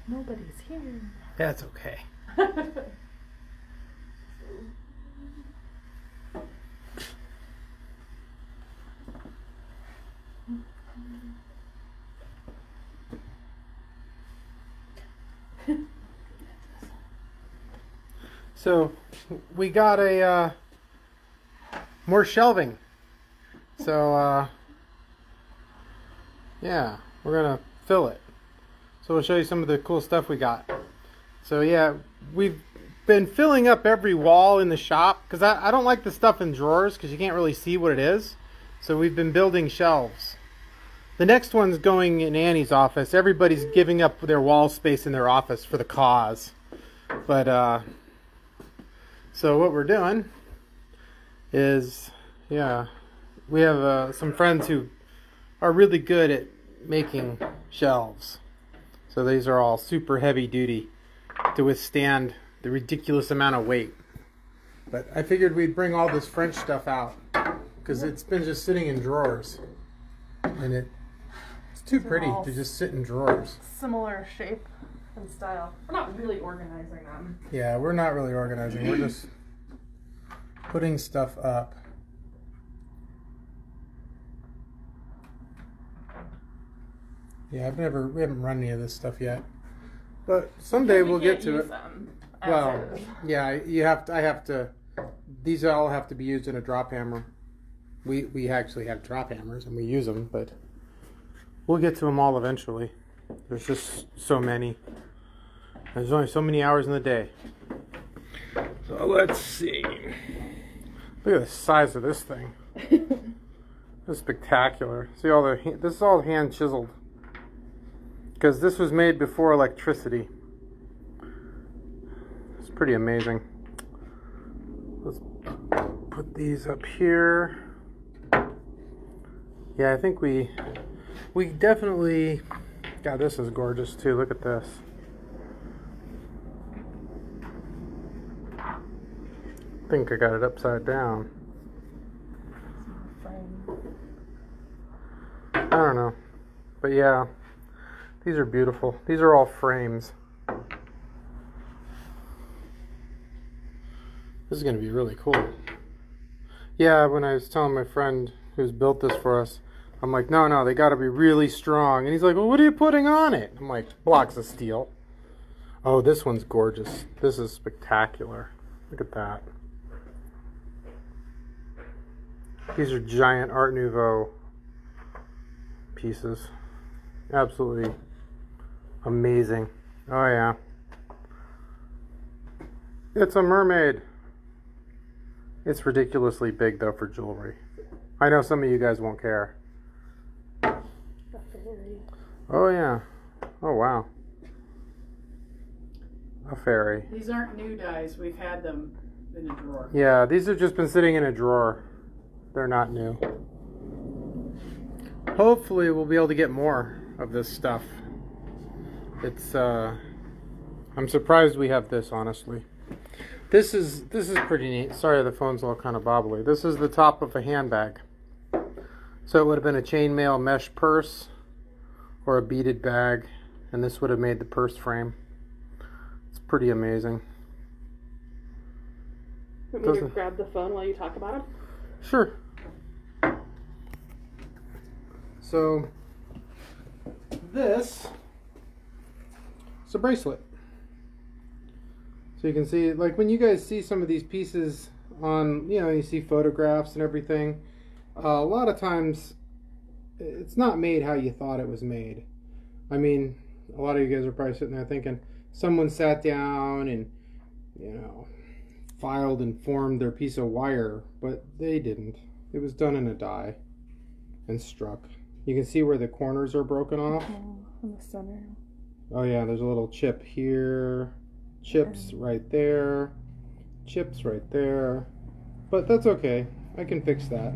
Nobody's here. That's okay. So we got a more shelving. So yeah, we're gonna fill it. So we'll show you some of the cool stuff we got. So yeah, we've been filling up every wall in the shop because I don't like the stuff in drawers because you can't really see what it is. So we've been building shelves. The next one's going in Annie's office. Everybody's giving up their wall space in their office for the cause. But so what we're doing is, yeah, we have some friends who are really good at making shelves. So these are all super heavy duty to withstand the ridiculous amount of weight. But I figured we'd bring all this French stuff out because it's been just sitting in drawers. And it's too pretty to just sit in drawers. Similar shape and style. We're not really organizing them. Yeah, we're not really organizing. We're just putting stuff up. Yeah, we haven't run any of this stuff yet. But someday we'll get to it. Well, yeah, I have to, these all have to be used in a drop hammer. We actually have drop hammers and we use them, but we'll get to them all eventually. There's just so many. There's only so many hours in the day. So let's see. Look at the size of this thing. It's spectacular. See all this is all hand chiseled. Because this was made before electricity. It's pretty amazing. Let's put these up here. Yeah, I think we definitely, God, this is gorgeous too. Look at this. I think I got it upside down. I don't know. But yeah, these are beautiful. These are all frames. This is going to be really cool. Yeah, when I was telling my friend who's built this for us, I'm like, no, they got to be really strong. And he's like, well, what are you putting on it? I'm like, blocks of steel. Oh, this one's gorgeous. This is spectacular. Look at that. These are giant Art Nouveau pieces. Absolutely amazing. Oh yeah. It's a mermaid. It's ridiculously big though for jewelry. I know some of you guys won't care. Oh yeah. Oh wow. A fairy. These aren't new dies. We've had them in a drawer. Yeah, these have just been sitting in a drawer. They're not new. Hopefully we'll be able to get more of this stuff. It's I'm surprised we have this, honestly. This is pretty neat. Sorry, the phone's all kind of bobbly. This is the top of a handbag. So it would have been a chainmail mesh purse or a beaded bag, and this would have made the purse frame. It's pretty amazing. Want me to grab the phone while you talk about it? Sure. So this is a bracelet. So you can see, like when you guys see some of these pieces on, you see photographs and everything, a lot of times it's not made how you thought it was made. I mean, a lot of you guys are probably sitting there thinking someone sat down and, filed and formed their piece of wire, but they didn't. It was done in a die and struck. You can see where the corners are broken off. In the center. Oh yeah, there's a little chip here, chips right there, chips right there. But that's okay. I can fix that.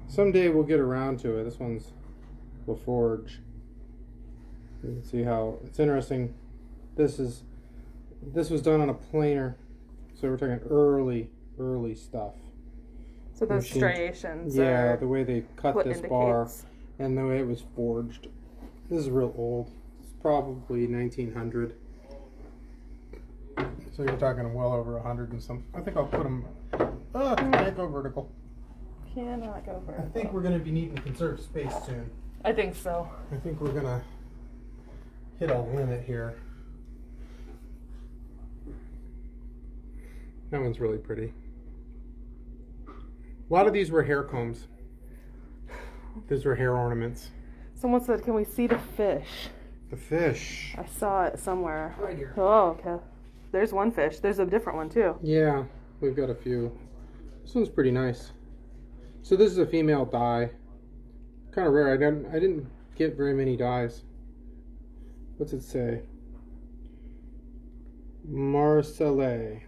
Someday we'll get around to it. This one's LaForge. You can see how it's interesting. This was done on a planer, so we're talking early stuff. So those striations. Yeah, the way they cut this bar indicates. and the way it was forged. This is real old. It's probably 1900. So you're talking well over 100 and some. I think I'll put them. Oh, can't go vertical. Cannot go vertical. I think we're going to be needing to conserve space soon. I think so. I think we're going to hit a limit here. That one's really pretty. A lot of these were hair combs. These were hair ornaments. Someone said, can we see the fish? The fish. I saw it somewhere. Right here. Oh, okay. There's one fish. There's a different one too. Yeah, we've got a few. This one's pretty nice. So this is a female dye. Kind of rare. I didn't get very many dyes. What's it say? Marseille.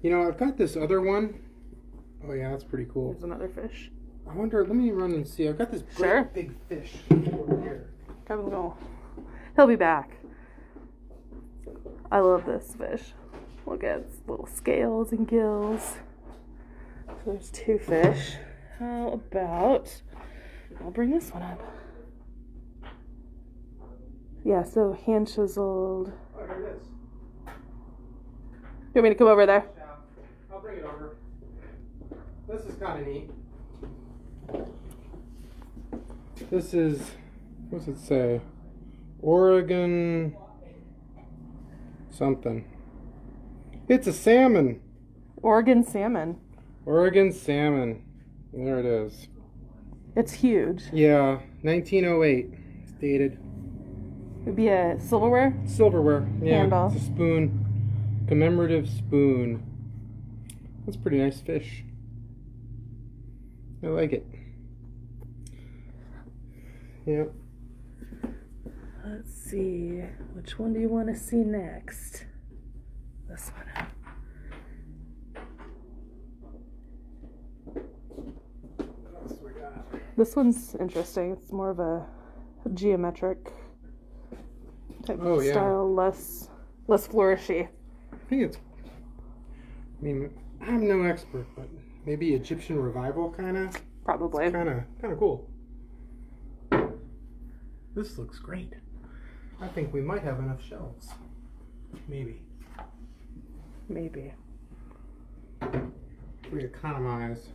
You know, I've got this other one. Oh yeah, that's pretty cool. There's another fish. I wonder, let me run and see. I've got this great big fish over here. Kevin's going. He'll be back. I love this fish. Look at its little scales and gills. So there's two fish. How about, I'll bring this one up. Yeah, so hand chiseled. Oh, here it is. You want me to come over there? Yeah, I'll bring it over. This is kind of neat. This is, what's it say? Oregon something. It's a salmon. Oregon salmon. Oregon salmon. There it is. It's huge. Yeah, 1908. It's dated. It'd be a silverware? Silverware. Yeah, Handle. it's a spoon. Commemorative spoon. That's a pretty nice fish. I like it. Yep. Let's see. Which one do you want to see next? This one. What else we got? This one's interesting. It's more of a geometric type of style, less flourishy. I think it's, I mean, I'm no expert, but maybe Egyptian revival kind of. Probably. Kind of cool. This looks great. I think we might have enough shelves. Maybe. Maybe. We economize.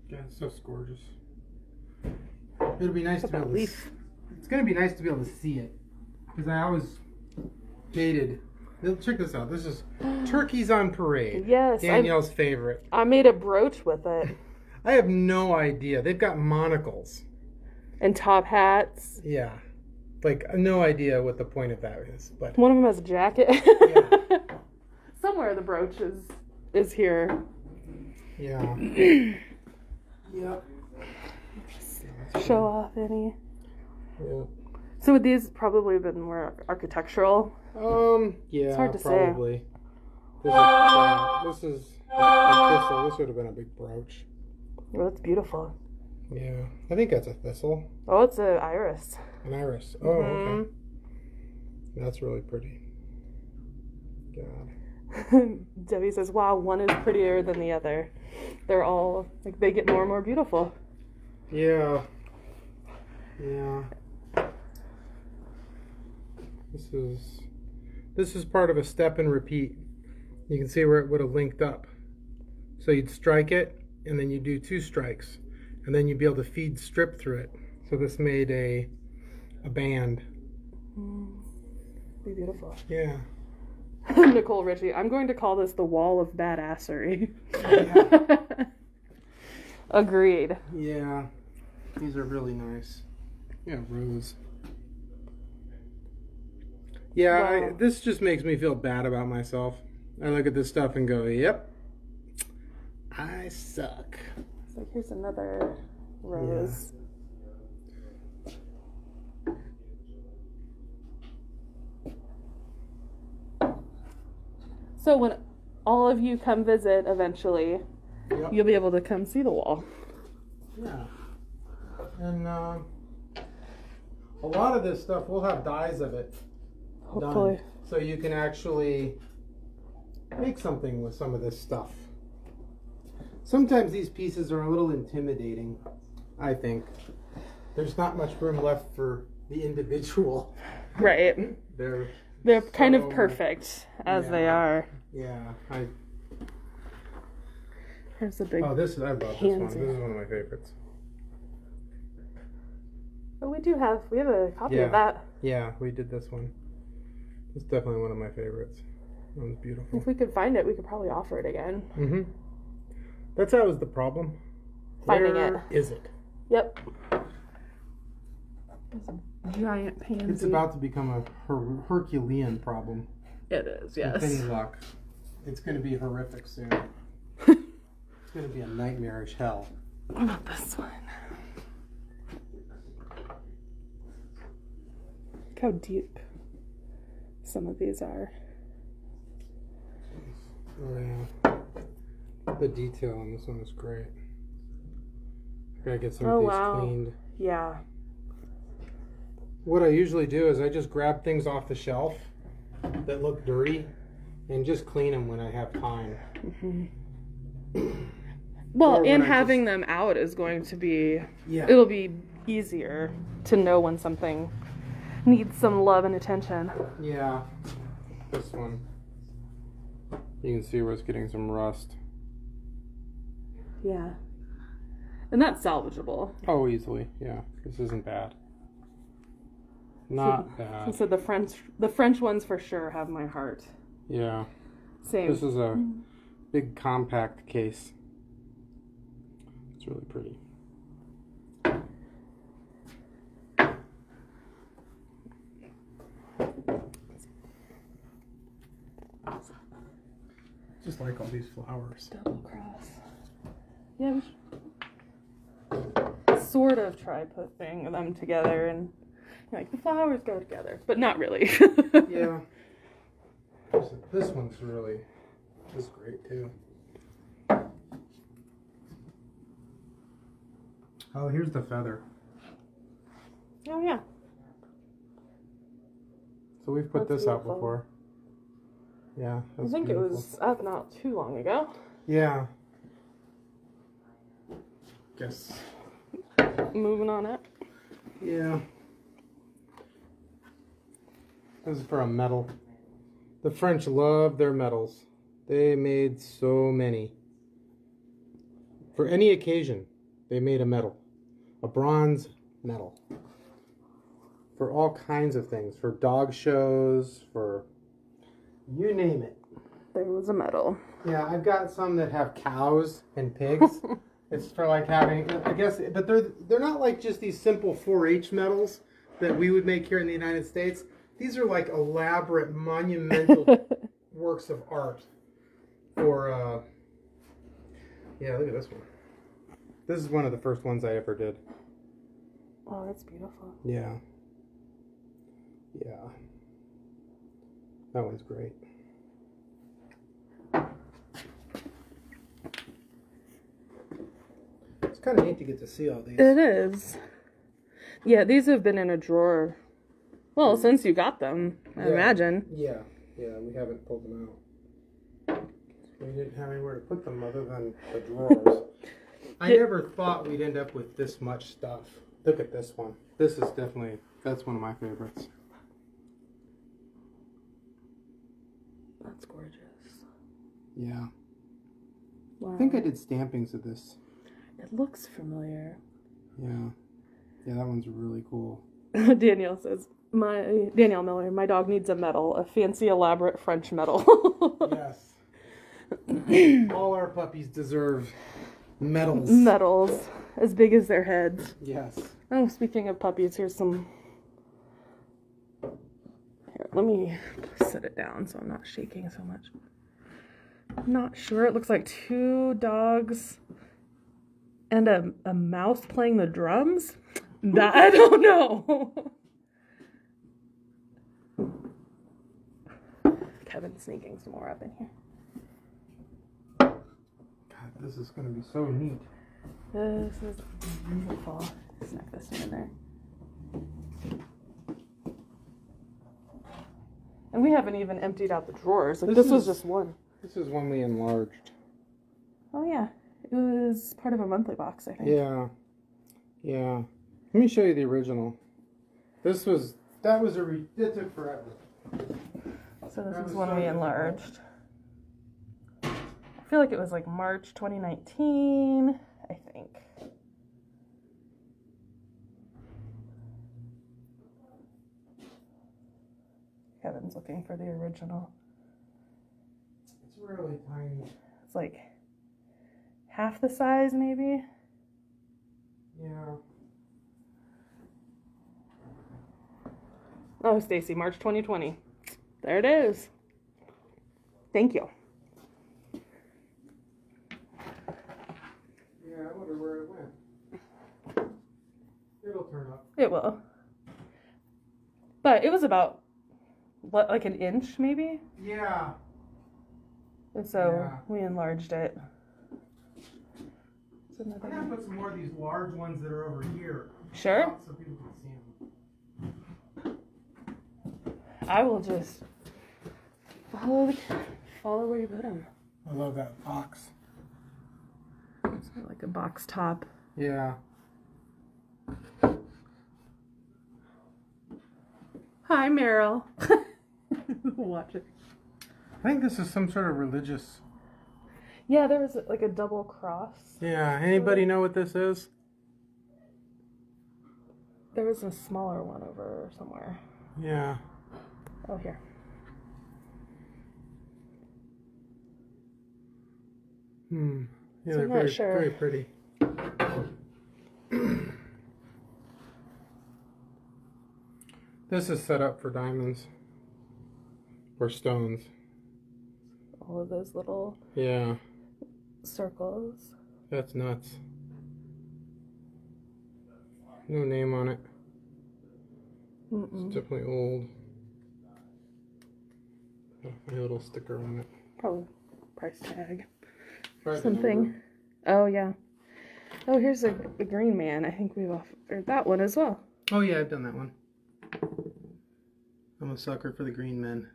Yeah, it's so gorgeous. It'll be nice to be able to. It's gonna be nice to be able to see it, because I always hated. Check this out. This is Turkeys on Parade. Yes. Danielle's favorite. I made a brooch with it. I have no idea. They've got monocles. And top hats. Yeah. Like, no idea what the point of that is. But one of them has a jacket. Yeah. Somewhere the brooch is here. Yeah. Yep. Show off any. Yeah. So would these probably have been more architectural? Yeah, it's hard to probably. This is a thistle. This would have been a big brooch. Oh, that's beautiful. Yeah, I think that's a thistle. Oh, it's an iris. An iris. Oh, okay. That's really pretty. God. Debbie says, wow, one is prettier than the other. They're all, like, they get more and more beautiful. Yeah. Yeah. This is part of a step and repeat. You can see where it would have linked up. So you'd strike it, and then you do 2 strikes, and then you'd be able to feed strip through it. So this made a band. Be beautiful. Yeah. Nicole Ritchie, I'm going to call this the wall of badassery. Yeah. Agreed. Yeah. These are really nice. Yeah, rose. Yeah, Wow. this just makes me feel bad about myself. I look at this stuff and go, yep, I suck. So here's another rose. So when all of you come visit eventually, you'll be able to come see the wall. Yeah. And a lot of this stuff, we'll have dyes of it. Hopefully. Done. So you can actually make something with some of this stuff. Sometimes these pieces are a little intimidating, I think. there's not much room left for the individual. Right. They're kind of perfect as they are. Yeah. Here's the big. Oh, I love this one. This is one of my favorites. Oh, we have a copy of that. Yeah, we did this one. It's definitely one of my favorites. That was beautiful. If we could find it, we could probably offer it again. Mm-hmm. That's always the problem. Finding Where is it? Yep. It's a giant pansy. It's about to become a Herculean problem. It is, yes. With any luck. It's going to be horrific soon. It's going to be a nightmarish hell. What about this one? Look how deep some of these are. Oh, yeah. The detail on this one is great. I gotta get some of these cleaned. Yeah. What I usually do is I just grab things off the shelf that look dirty and just clean them when I have time. Mm-hmm. Well, and having them out is going to be, it'll be easier to know when something needs some love and attention. Yeah. This one. You can see where it's getting some rust. Yeah. And that's salvageable. Oh, easily. Yeah. This isn't bad. Not bad. So the French ones for sure have my heart. Yeah. Same. This is a big compact case. It's really pretty. Just like all these flowers. Double cross. Yeah, we should sort of try putting them together, and like the flowers go together, but not really. Yeah. This one's this is great too. Oh, here's the feather. Oh yeah. So we've put this out before. Yeah, I think beautiful. It was up not too long ago. Yeah. Guess. Moving on up. Yeah. This is for a medal. The French love their medals. They made so many. For any occasion, they made a medal. A bronze medal. For all kinds of things. For dog shows, for you name it. There was a medal. Yeah, I've got some that have cows and pigs. It's for like having, I guess, but they're not like just these simple 4-H medals that we would make here in the United States. These are like elaborate, monumental works of art. For, yeah, look at this one. This is one of the first ones I ever did. Oh, that's beautiful. Yeah. Yeah. That one's great. It's kind of neat to get to see all these. It is. Yeah, these have been in a drawer. Well, since you got them, I imagine. Yeah. Yeah, we haven't pulled them out. We didn't have anywhere to put them other than the drawers. I never thought we'd end up with this much stuff. Look at this one. This is definitely, that's one of my favorites. That's gorgeous. Yeah. Wow. I think I did stampings of this. It looks familiar. Yeah. Yeah, that one's really cool. Danielle says, Danielle Miller, my dog needs a medal, a fancy, elaborate French medal. Yes. All our puppies deserve medals. Medals, as big as their heads. Yes. Oh, speaking of puppies, here's some. Here, let me set it down so I'm not shaking so much. I'm not sure. It looks like 2 dogs and a mouse playing the drums. That I don't know. Kevin's sneaking some more up in here. God, this is going to be so neat. This is beautiful. Snack this one in there. And we haven't even emptied out the drawers. Like, this was just one. This is one we enlarged. Oh, yeah. It was part of a monthly box, I think. Yeah. Yeah. Let me show you the original. That took forever. So this is when we enlarged. I feel like it was like March 2019, I think. Kevin's looking for the original. It's really tiny. It's like half the size, maybe. Yeah. Oh, Stacy, March 2020. There it is. Thank you. Yeah, I wonder where it went. It'll turn up. It will. But it was about, what, like an inch, maybe? Yeah. And so Yeah. we enlarged it. It's I'm another gonna one. put some more of these large ones that are over here. Sure. So people can see them. I will just follow where you put them. I love that box. It's like a box top. Yeah. Hi, Meryl. Watch it. I think this is some sort of religious. Yeah, there was like a double cross. Yeah. Anybody know what this is? There was a smaller one over somewhere. Yeah. Oh, here. Yeah, So they're I'm not very, sure. very pretty. This is set up for diamonds or stones. All of those little Yeah, circles. that's nuts. No name on it. Mm-mm. It's definitely old. A little sticker on it. Probably price tag. Probably the Something. number. Oh, yeah. Oh, here's a green man. I think we've offered that one as well. Oh yeah, I've done that one. I'm a sucker for the green men.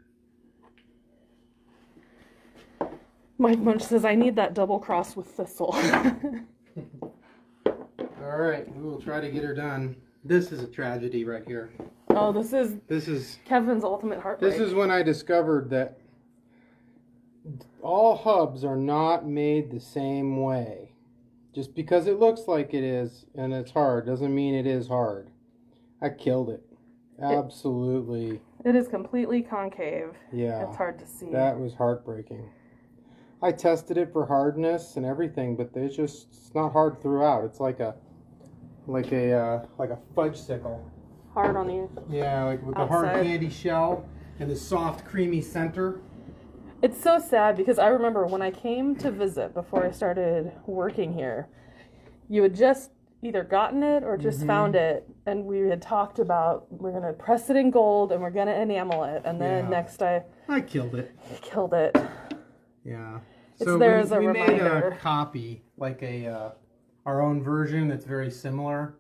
Mike Munch says, I need that double cross with thistle. All right, we will try to get her done. This is a tragedy right here. Oh, this is Kevin's ultimate heartbreak. This is when I discovered that all hubs are not made the same way. Just because it looks like it is and it's hard doesn't mean it is hard. I killed it. Absolutely. It is completely concave. Yeah. It's hard to see. That was heartbreaking. I tested it for hardness and everything, but it's not hard throughout. It's like a fudge sickle. Hard on the Yeah, like with the outside. hard candy shell and the soft creamy center. It's so sad because I remember when I came to visit before I started working here, you had just either gotten it or just found it, and we had talked about we're going to press it in gold and we're going to enamel it, and then next I killed it. killed it. Yeah. It's So there as a we made reminder. a copy, like our own version that's very similar.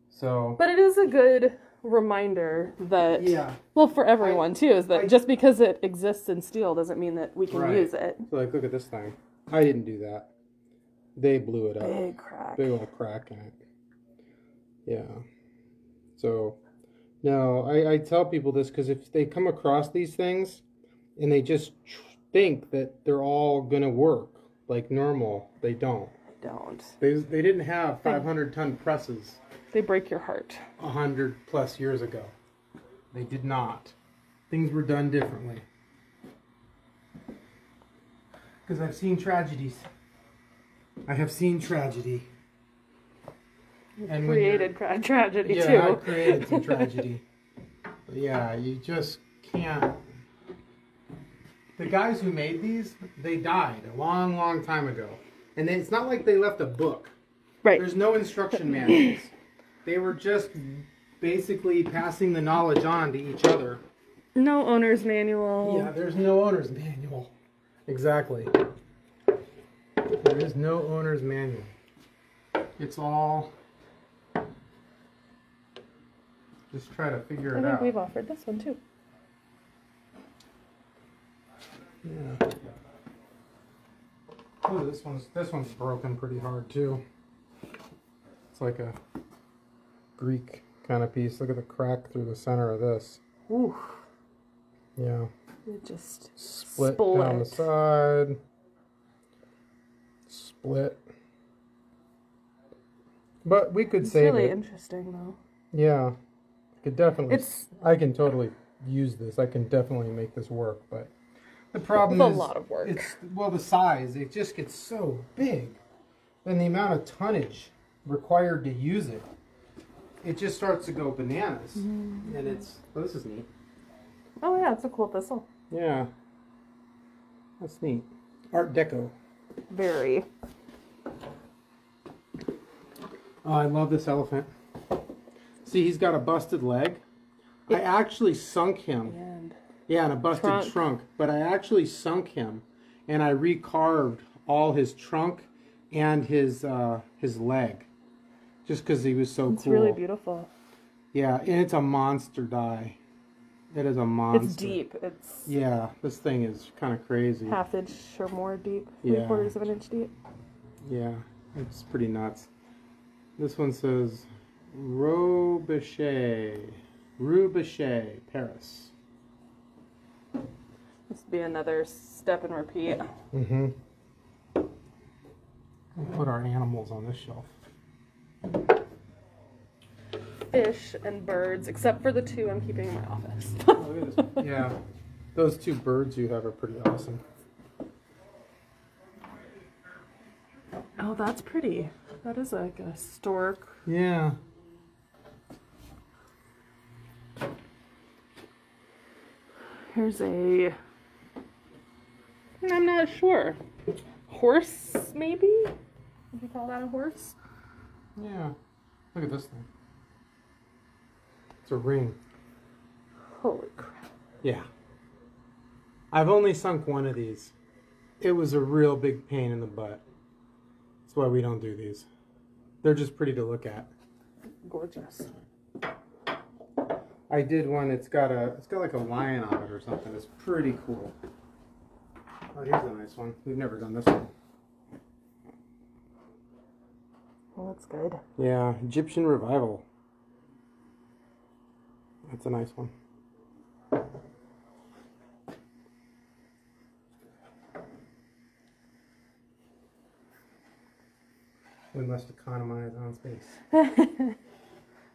So. But it is a good reminder that, Yeah. well, for everyone too, is that just because it exists in steel doesn't mean that we can Right. use it. So like, look at this thing. I didn't do that. They blew it up. Big crack. Big old crack in it. Yeah. So, no, I tell people this because if they come across these things and they just think that they're all going to work like normal, they don't. Don't. They didn't have 500-ton presses They break your heart. 100 plus years ago. They did not. Things were done differently. Because I've seen tragedies. I have seen tragedy. And when Created tragedy yeah, too. I created some tragedy. But yeah, you just can't. The guys who made these, they died a long, long time ago. And it's not like they left a book. Right. There's no instruction manuals. They were just basically passing the knowledge on to each other. No owner's manual. Yeah, there's no owner's manual. Exactly. There is no owner's manual. It's all just try to figure I it think out. we've offered this one too. Yeah. Oh, this one's broken pretty hard too. It's like a Greek kind of piece. Look at the crack through the center of this. Ooh. Yeah. It just Split down the side. Split. But we could save it. It's really interesting though. Yeah. I could definitely. I can totally use this. I can definitely make this work, but the problem is a lot of work. It's the size. It just gets so big, and the amount of tonnage required to use it. It just starts to go bananas, and it's. Oh, this is neat. Oh yeah, it's a cool thistle. Yeah, that's neat. Art Deco. Very. Oh, I love this elephant. See, he's got a busted leg. I actually sunk him. Yeah, and a busted trunk. But I actually sunk him, and I recarved all his trunk and his leg, just because he was so cool. It's really beautiful. Yeah, and it's a monster die. It is a monster. It's deep. It's this thing is kind of crazy. ½ inch or more deep. Yeah. 3/4 of an inch deep. Yeah, it's pretty nuts. This one says Rue Bichet, Paris. This would be another step and repeat. Mm-hmm. We'll put our animals on this shelf. Fish and birds, except for the 2 I'm keeping in my office. Look at this. Yeah, those 2 birds you have are pretty awesome. Oh, that's pretty. That is like a stork. Yeah. Here's a... I'm not sure. Horse, maybe? Would you call that a horse? Yeah. Look at this thing. It's a ring. Holy crap. Yeah. I've only sunk one of these. It was a real big pain in the butt. That's why we don't do these. They're just pretty to look at. Gorgeous. I did one. It's got like a lion on it or something. It's pretty cool. Oh, here's a nice one. We've never done this one. Well, that's good. Yeah, Egyptian Revival. That's a nice one. We must economize on space.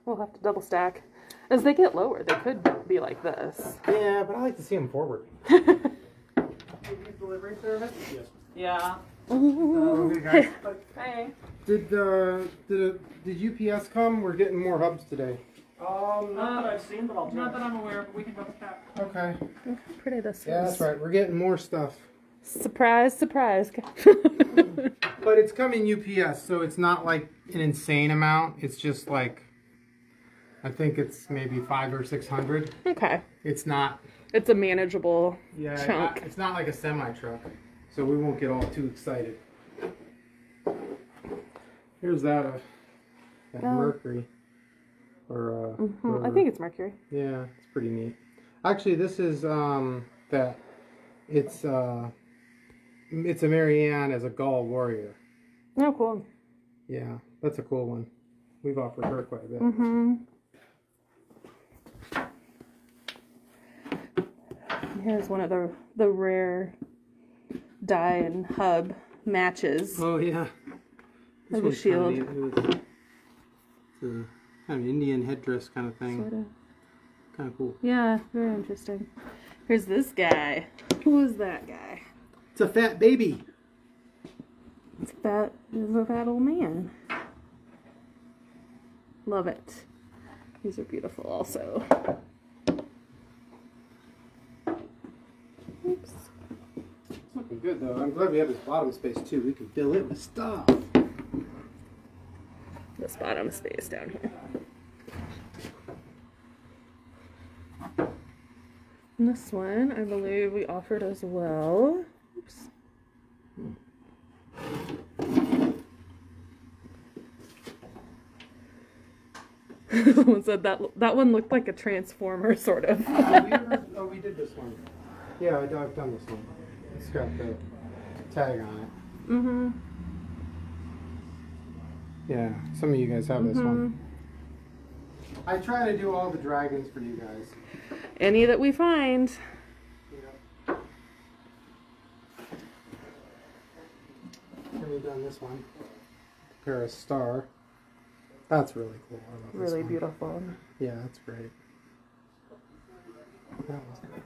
We'll have to double stack. As they get lower, they could be like this. Yeah, but I like to see them forward. Delivery service? Yes. Yeah. Hey guys. Hey. Did UPS come? We're getting more hubs today. Not that I've seen, but not that I'm aware of. We can double tap. Okay. Look how pretty this is. Yeah, that's right. We're getting more stuff. Surprise, surprise. But it's coming UPS, so it's not like an insane amount. It's just like, I think it's maybe 500 or 600. Okay. It's not. It's a manageable chunk. It's not like a semi truck, so we won't get all too excited. Here's that Mercury, or I think it's Mercury. yeah, it's pretty neat. Actually, this is that. It's a Marianne as a Gaul warrior. Oh, cool. Yeah, that's a cool one. We've offered her quite a bit. Mm-hmm. Here's one of the rare die and hub matches. Oh yeah. This Of a shield. It's a kind of Indian headdress kind of thing. Sorta. Kind of cool. Yeah, very interesting. Here's this guy. Who is that guy? It's a fat baby. It's a fat old man. Love it. These are beautiful also. Oops. It's looking good though. I'm glad we have this bottom space too. We can fill it with stuff. This bottom space down here. And this one, I believe we offered as well. Oops. Someone said that one looked like a transformer, sort of. We did this one. Yeah, I've done this one. It's got the tag on it. Mm-hmm. Yeah, some of you guys have this one. I try to do all the dragons for you guys. Any that we find. Yeah. And we've done this one. Compare a star. That's really cool. I love this Really one. beautiful. Yeah, that's great. That was good.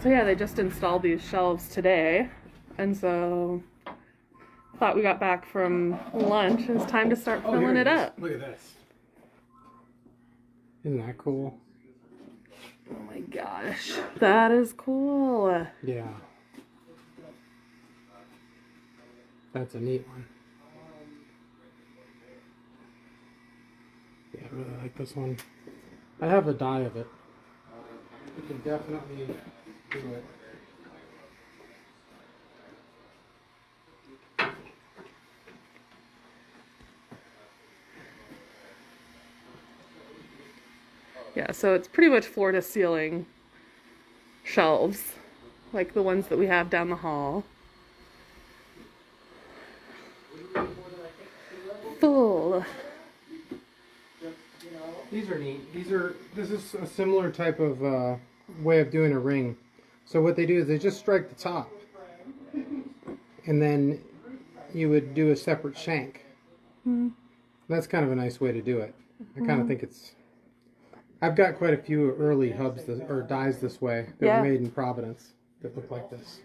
So yeah, they just installed these shelves today, and so thought we got back from lunch. It was time to start filling it up. Look at this. Isn't that cool? Oh my gosh, that is cool. Yeah. That's a neat one. Yeah, I really like this one. I have a die of it. You can definitely do it. Yeah, so it's pretty much floor to ceiling shelves, like the ones that we have down the hall. Full. These are neat. This is a similar type of way of doing a ring. So what they do is they just strike the top, and then you would do a separate shank. That's kind of a nice way to do it. I kind of think it's. I've got quite a few early hubs or dies this way that were made in Providence that look like this.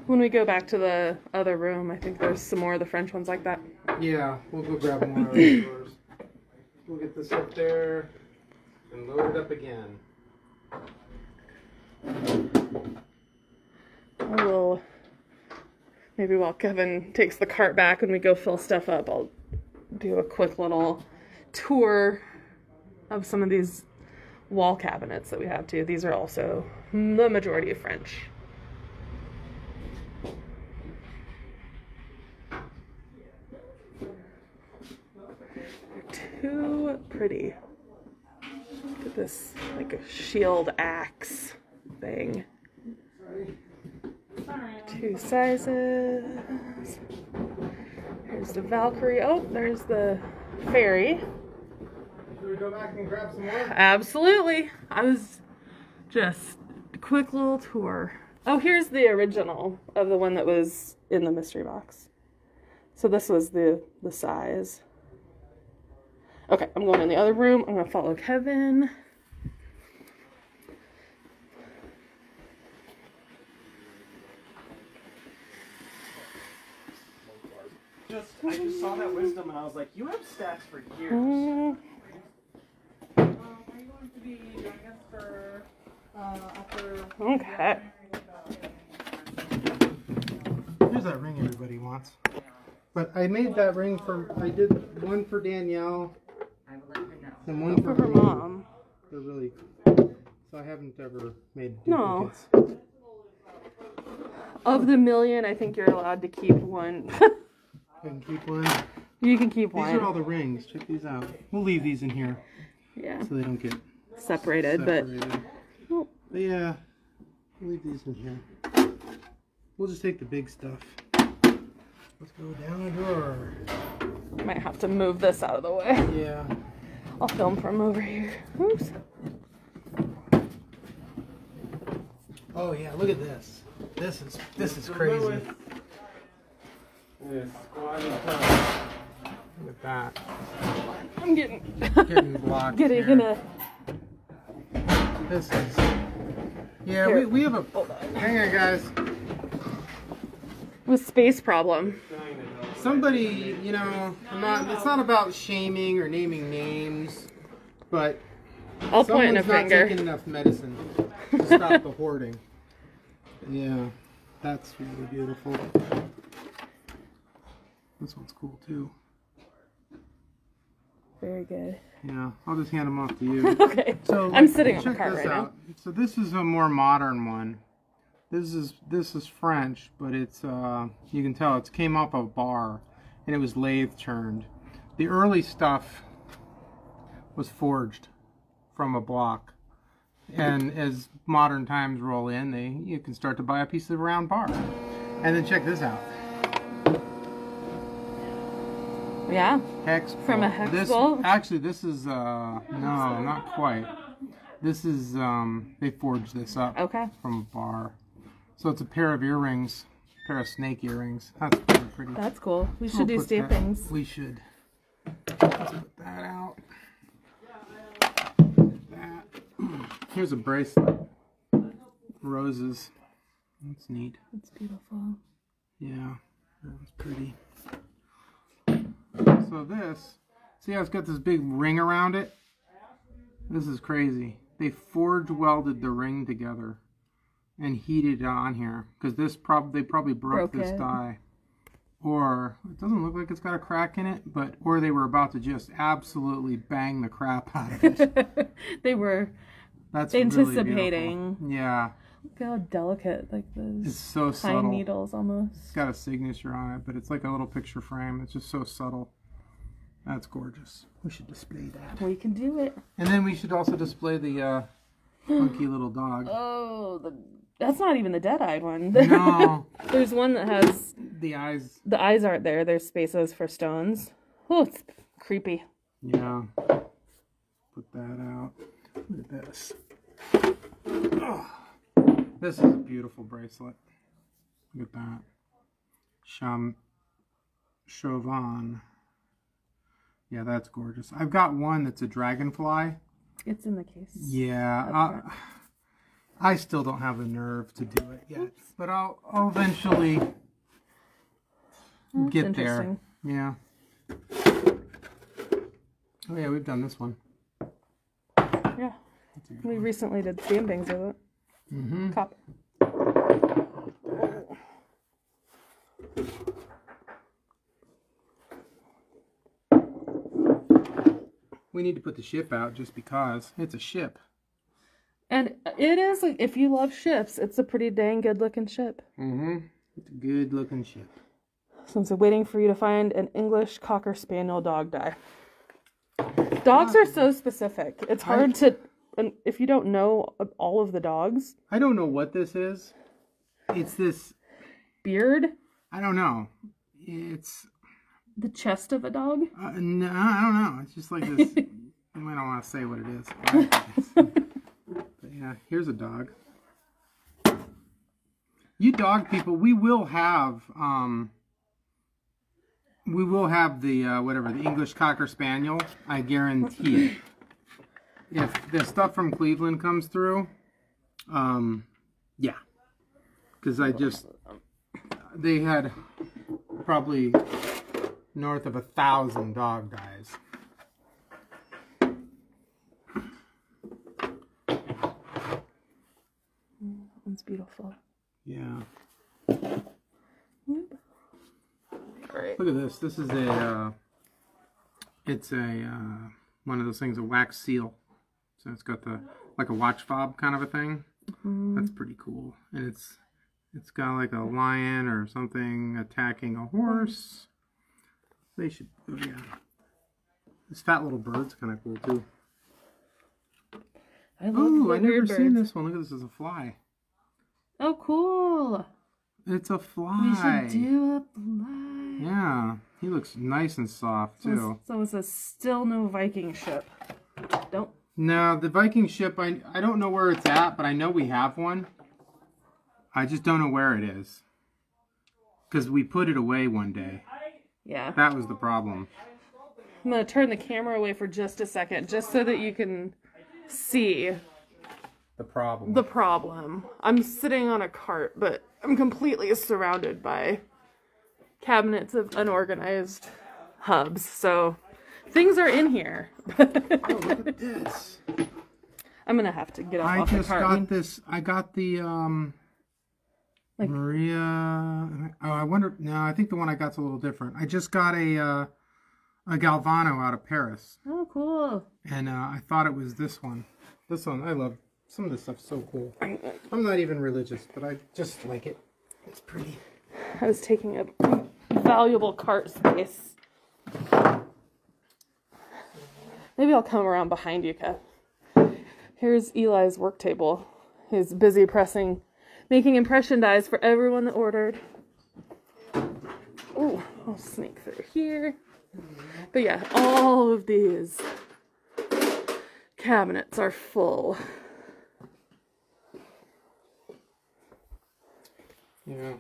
When we go back to the other room, I think there's some more of the French ones like that. Yeah, we'll go grab more of those drawers. We'll get this up there and load it up again. We'll, maybe while Kevin takes the cart back and we go fill stuff up, I'll do a quick little tour of some of these wall cabinets that we have too. These are also the majority of French. They're too pretty. Look at this, like a shield axe thing. Two sizes. Here's the Valkyrie. Oh, there's the fairy. Should we go back and grab some more? Absolutely. I was just a quick little tour. Oh, here's the original of the one that was in the mystery box. So this was the size. Okay, I'm going in the other room. I'm going to follow Kevin. I just saw that wisdom and I was like, you have stacks for years. Are you going to be, I guess, for after... Okay. Here's that ring everybody wants. But I made that ring I did one for Danielle and one for her mom. They're really cool. So I haven't ever made duplicates. No. Of the million, I think you're allowed to keep one. I can keep one. You can keep one. These are all the rings. Check these out. We'll leave these in here. Yeah. So they don't get separated. But yeah, we'll leave these in here. We'll just take the big stuff. Let's go down a drawer. Might have to move this out of the way. Yeah. I'll film from over here. Oops. Oh yeah, look at this. This is crazy. Look at that. I'm getting blocked. getting here. in a. This is. Yeah, we have a. Hang on, guys. With space problem. Somebody, you know, it's not about shaming or naming names, but I'll point a someone's not finger. taking enough medicine to stop the hoarding. Yeah, that's really beautiful. This one's cool too. Very good. Yeah, I'll just hand them off to you. Okay. So I'm sitting on the check cart this right out. So this is a more modern one. This is French, but it's you can tell it came off a bar and it was lathe turned. The early stuff was forged from a block. And as modern times roll in, you can start to buy a piece of round bar. And then check this out. Yeah. Hex From a hex bolt? Actually, this is, no, not quite. This is, they forged this up from a bar. So it's a pair of earrings, pair of snake earrings. That's pretty pretty. That's cool. We should do stampings. We should. Let's put that out. That. Here's a bracelet. Roses. That's neat. That's beautiful. Yeah, that's pretty. So this, see how it's got this big ring around it? This is crazy. They forge welded the ring together and heated it on here because they probably broke this die. Or it doesn't look like it's got a crack in it, or they were about to just absolutely bang the crap out of it. They were anticipating. Really yeah. Look how delicate, like those it's so pine subtle. Needles almost. It's got a signature on it, but it's like a little picture frame. It's just so subtle. That's gorgeous. We should display that. We can do it. And then we should also display the funky little dog. Oh, that's not even the dead-eyed one. No. There's one that has... The eyes. The eyes aren't there. There's spaces for stones. Oh, it's creepy. Yeah. Put that out. Look at this. Oh. This is a beautiful bracelet. Look at that. Chauvin. Yeah, that's gorgeous. I've got one that's a dragonfly. It's in the case. Yeah. I still don't have the nerve to do it yet. Oops. But I'll eventually get there. Yeah. Oh yeah, we've done this one. Yeah. We recently did stampings with it. Mm-hmm. Copper. We need to put the ship out just because it's a ship. And it is, like, if you love ships, it's a pretty dang good looking ship. Mm-hmm. It's a good looking ship. So I'm waiting for you to find an English Cocker Spaniel dog die. Dogs are so specific. It's hard to, and if you don't know all of the dogs. I don't know what this is. It's this beard. I don't know. It's the chest of a dog. No, I don't know. It's just like this. You might not want to say what it is. But yeah, here's a dog. You dog people, we will have the whatever, the English Cocker Spaniel. I guarantee it. If the stuff from Cleveland comes through, yeah, because they had probably north of 1,000 dog dies. That one's beautiful. Yeah. Great. Look at this. This is it's one of those things, a wax seal. So it's got like a watch fob kind of a thing. Mm-hmm. That's pretty cool. And it's got like a lion or something attacking a horse. They should, oh yeah. This fat little bird's kind of cool too. I love I've never seen this one. Look at this as a fly. Oh, cool. It's a fly. We should do a fly. Yeah. He looks nice and soft too. So it's a still no Viking ship. Don't. No, the Viking ship, I don't know where it's at, but I know we have one. I just don't know where it is. Because we put it away one day. Yeah. That was the problem. I'm going to turn the camera away for just a second, just so that you can see the problem. The problem. I'm sitting on a cart, but I'm completely surrounded by cabinets of unorganized hubs. So things are in here. Oh, look at this. I'm going to have to get off the cart. I got the like Maria. Oh, I wonder. No, I think the one I got's a little different. I just got a Galvano out of Paris. Oh, cool. And I thought it was this one. This one, I love. Some of this stuff's so cool. I'm not even religious, but I just like it. It's pretty. I was taking up valuable cart space. Maybe I'll come around behind you, Kev. Here's Eli's work table. He's busy pressing, making impression dies for everyone that ordered. Oh, I'll sneak through here. But yeah, all of these cabinets are full. Yeah.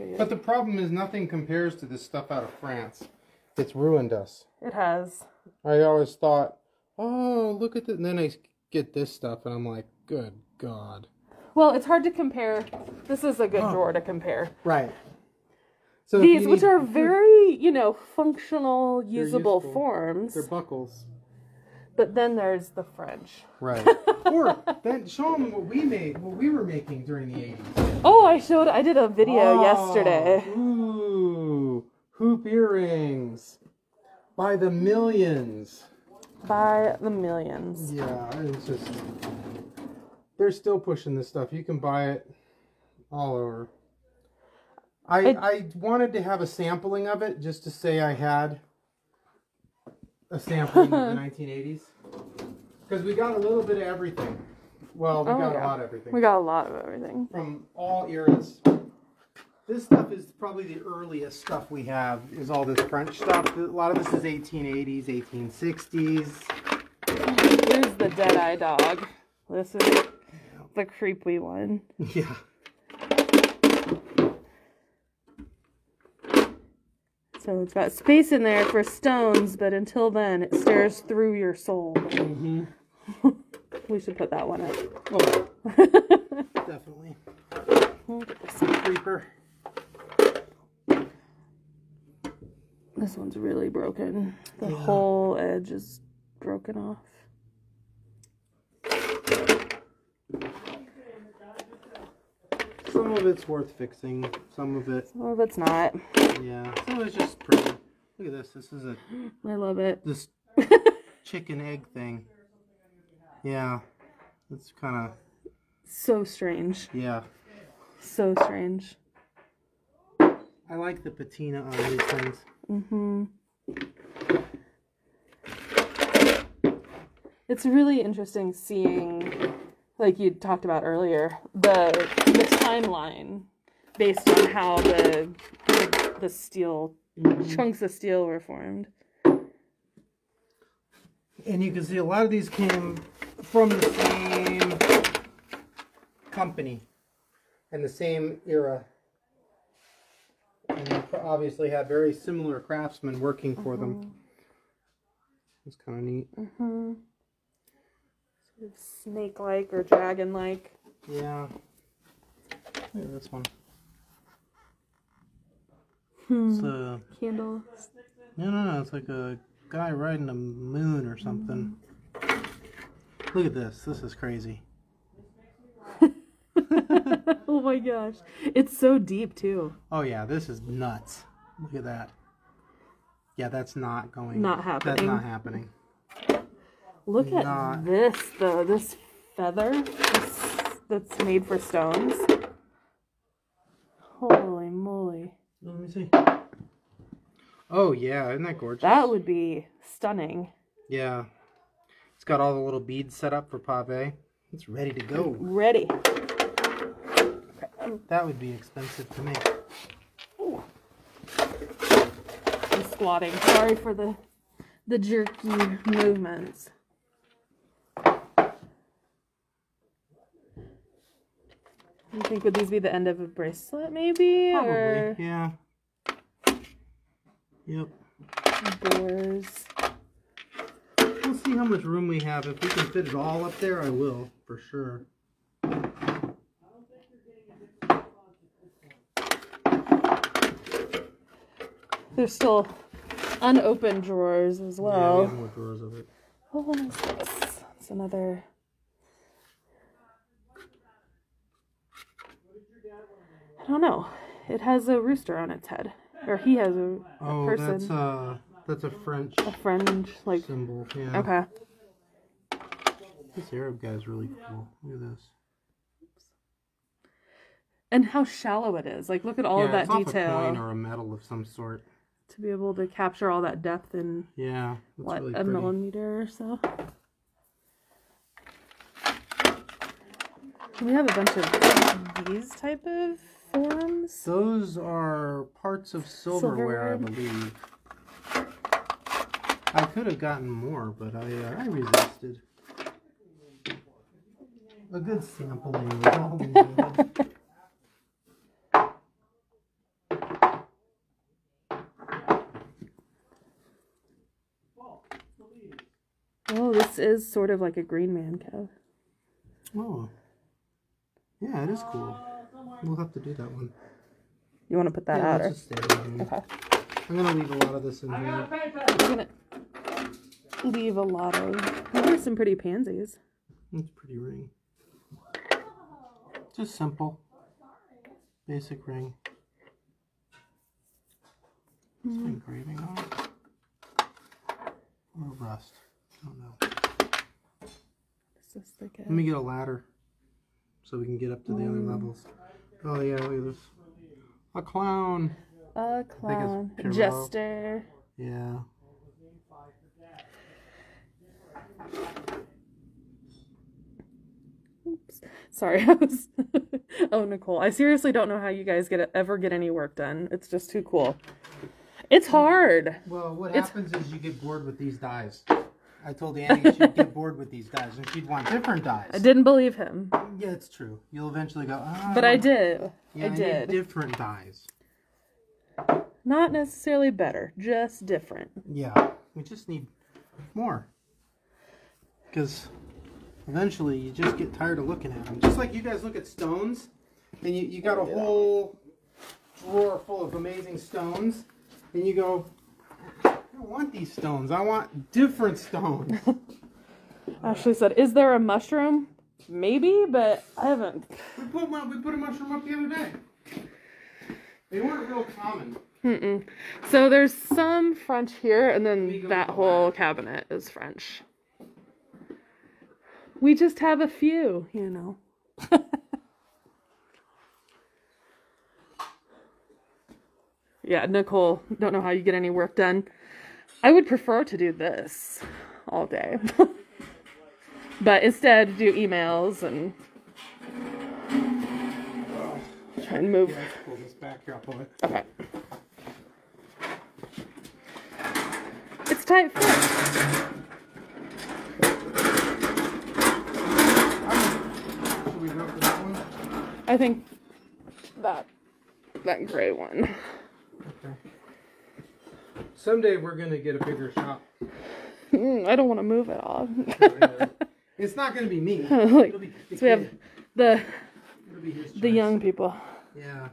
Okay, But the problem is nothing compares to this stuff out of France. It's ruined us. it has. I always thought, oh, look at this. And then I get this stuff and I'm like, good God. Well, it's hard to compare. This is a good drawer to compare. Right. So These, which are very, you know, functional, usable useful. forms. They're buckles. But then there's the French. Right. Or then show them what we were making during the 80s. Oh, I did a video yesterday. Ooh, hoop earrings by the millions. By the millions. Yeah, it's just, they're still pushing this stuff. You can buy it all over. I wanted to have a sampling of it just to say I had a sampling of the 1980s. Because we got a little bit of everything. Well, we got a lot of everything. We got a lot of everything. From all eras. This stuff is probably the earliest stuff we have, is all this French stuff. A lot of this is 1880s, 1860s. Here's the Deadeye dog. This is the creepy one. Yeah. So it's got space in there for stones, but until then, it stares through your soul. Mm-hmm. We should put that one up. Oh, definitely. Creeper. This one's really broken. The whole edge is broken off. Some of it's worth fixing. Some of it's not. Yeah. Some of it's just pretty. Look at this. This is I love it. this chicken egg thing. Yeah. It's kind of. So strange. Yeah. So strange. I like the patina on these things. Mm-hmm. It's really interesting seeing, like you talked about earlier, the timeline based on how the steel chunks of steel were formed. And you can see a lot of these came from the same company and the same era. And they obviously had very similar craftsmen working for them. It's kind of neat. Mm-hmm. Sort of snake-like or dragon-like. Yeah. Look at this one. It's a candle. no. It's like a guy riding a moon or something. Look at this. This is crazy. Oh my gosh. It's so deep too. Oh yeah, this is nuts. Look at that. Yeah, that's not going. Not happening. That's not happening. Look at this though. This feather that's made for stones. Holy moly. Let me see. Oh yeah, isn't that gorgeous? That would be stunning. Yeah. It's got all the little beads set up for pave. It's ready to go. Ready. That would be expensive to make. Ooh. I'm squatting. Sorry for the jerky movements. You think would these be the end of a bracelet, maybe? Probably. Or Yeah. Yep. doors. We'll see how much room we have. If we can fit it all up there, I will, for sure. There's still unopened drawers as well. Yeah, we have more drawers of it. What one is this? It's another. I don't know. It has a rooster on its head, or he has a person. That's a French. A French like symbol. Yeah. Okay. This Arab guy is really cool. Look at this. And how shallow it is. Like, look at all of that it's off detail. a coin or a metal of some sort. To be able to capture all that depth in Yeah. what, really a pretty. millimeter or so. We have a bunch of these type of forms. Those are parts of silverware, I believe. I could have gotten more, but I resisted. A good sampling was all we needed. Oh, this is sort of like a Green Man Kev. Oh. Yeah, it is cool. We'll have to do that one. You want to put that Yeah, out? let's just stay in here. Okay. I'm going to leave a lot of this in here. I'm going to leave a lot of... There's some pretty pansies. It's a pretty ring. Just simple. Basic ring. Some engraving on it. Or rust. I don't know. This is like Let me get a ladder so we can get up to the other levels. Oh yeah, look at this. A clown. A clown. Pierrot. Jester. Yeah. Oops. Sorry, I was... Oh, Nicole, I seriously don't know how you guys ever get any work done. It's just too cool. It's hard. Well, what happens is you get bored with these dies. I told Annie she'd get bored with these dies and she'd want different dies. I didn't believe him. Yeah, it's true. You'll eventually go, oh, But I did. Yeah, I did. Different dies. Not necessarily better, just different. Yeah, we just need more. Because eventually you just get tired of looking at them. Just like you guys look at stones, and you got a whole drawer full of amazing stones, and you go, I don't want these stones. I want different stones. Ashley said, is there a mushroom? Maybe, but I haven't. We put a mushroom up the other day. They weren't real common. Mm-mm. So there's some French here, and then that whole cabinet is French. We just have a few, you know. Yeah, Nicole, don't know how you get any work done. I would prefer to do this all day. But instead, do emails and try and move. Yeah, let's pull this back here. I'll pull it. Okay. It's tight fit. Should we go for that one? I think that gray one. Okay. Someday we're going to get a bigger shop. I don't want to move it all. It's not going to be me. Like, It'll be the so we have kid. the It'll be his the choice. young people. Yeah.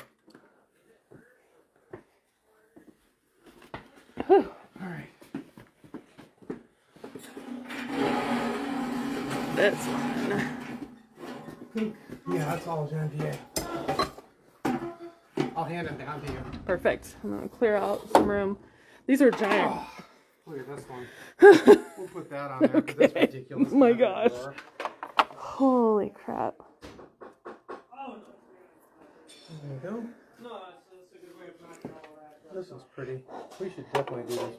Whew. All right. This one. Yeah, that's all Jean-Pierre. I'll hand it down to you. Perfect. I'm gonna clear out some room. These are giant. Oh, look at this one. We'll put that on there because that's ridiculous. Oh my gosh. Holy crap. There you go. This is pretty. We should definitely do this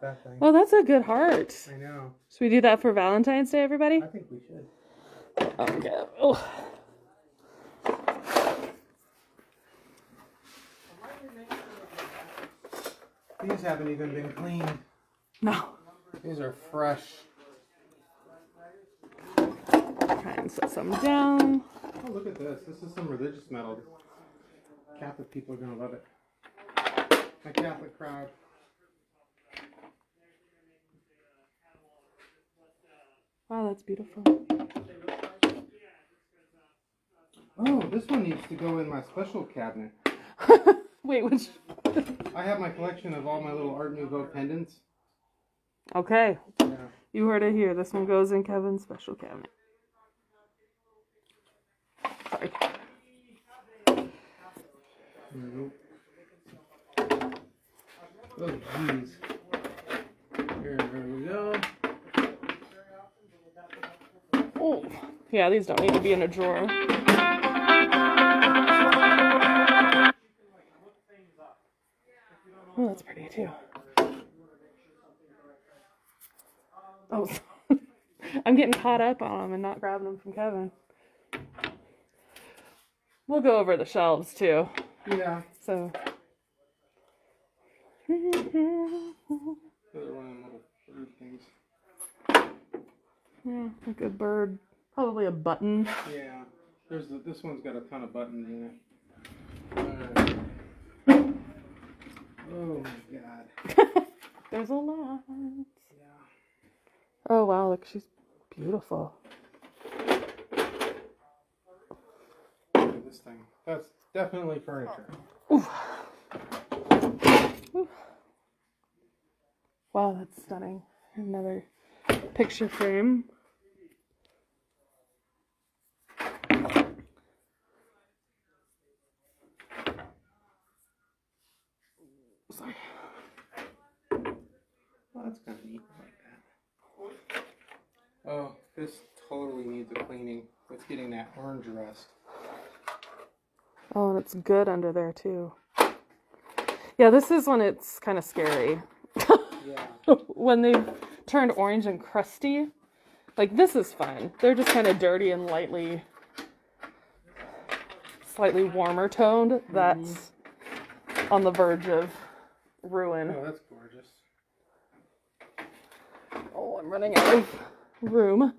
back thing. Oh, that's a good heart. I know. Should we do that for Valentine's Day, everybody? I think we should. Okay. Oh. These haven't even been cleaned. No. These are fresh. Try and set some down. Oh, look at this. This is some religious metal. Catholic people are going to love it. My Catholic crowd. Wow, that's beautiful. Oh, this one needs to go in my special cabinet. Wait, which? I have my collection of all my little Art Nouveau pendants. Okay. Yeah. You heard it here. This one goes in Kevin's special cabinet. Sorry. There we go. Oh, jeez. Here we go. Oh, yeah, these don't need to be in a drawer. Oh, that's pretty too. Oh, I'm getting caught up on them and not grabbing them from Kevin. We'll go over the shelves too. Yeah. So. Those are one of them little bird things. Yeah, like a bird. Probably a button. Yeah. This one's got a ton of buttons in it. Oh my god. There's a lot. Yeah. Oh wow, look, she's beautiful. Look at this thing. That's definitely furniture. Oof. Oof. Wow, that's stunning. Another picture frame. Sorry. Well, that's kind of neat. I like that. Oh, this totally needs a cleaning. It's getting that orange rust. Oh, and it's good under there too. Yeah, this is when it's kind of scary. Yeah. When they've turned orange and crusty. Like, this is fun. They're just kind of dirty and slightly warmer toned. That's on the verge of ruin. Oh, that's gorgeous. Oh, I'm running out of room.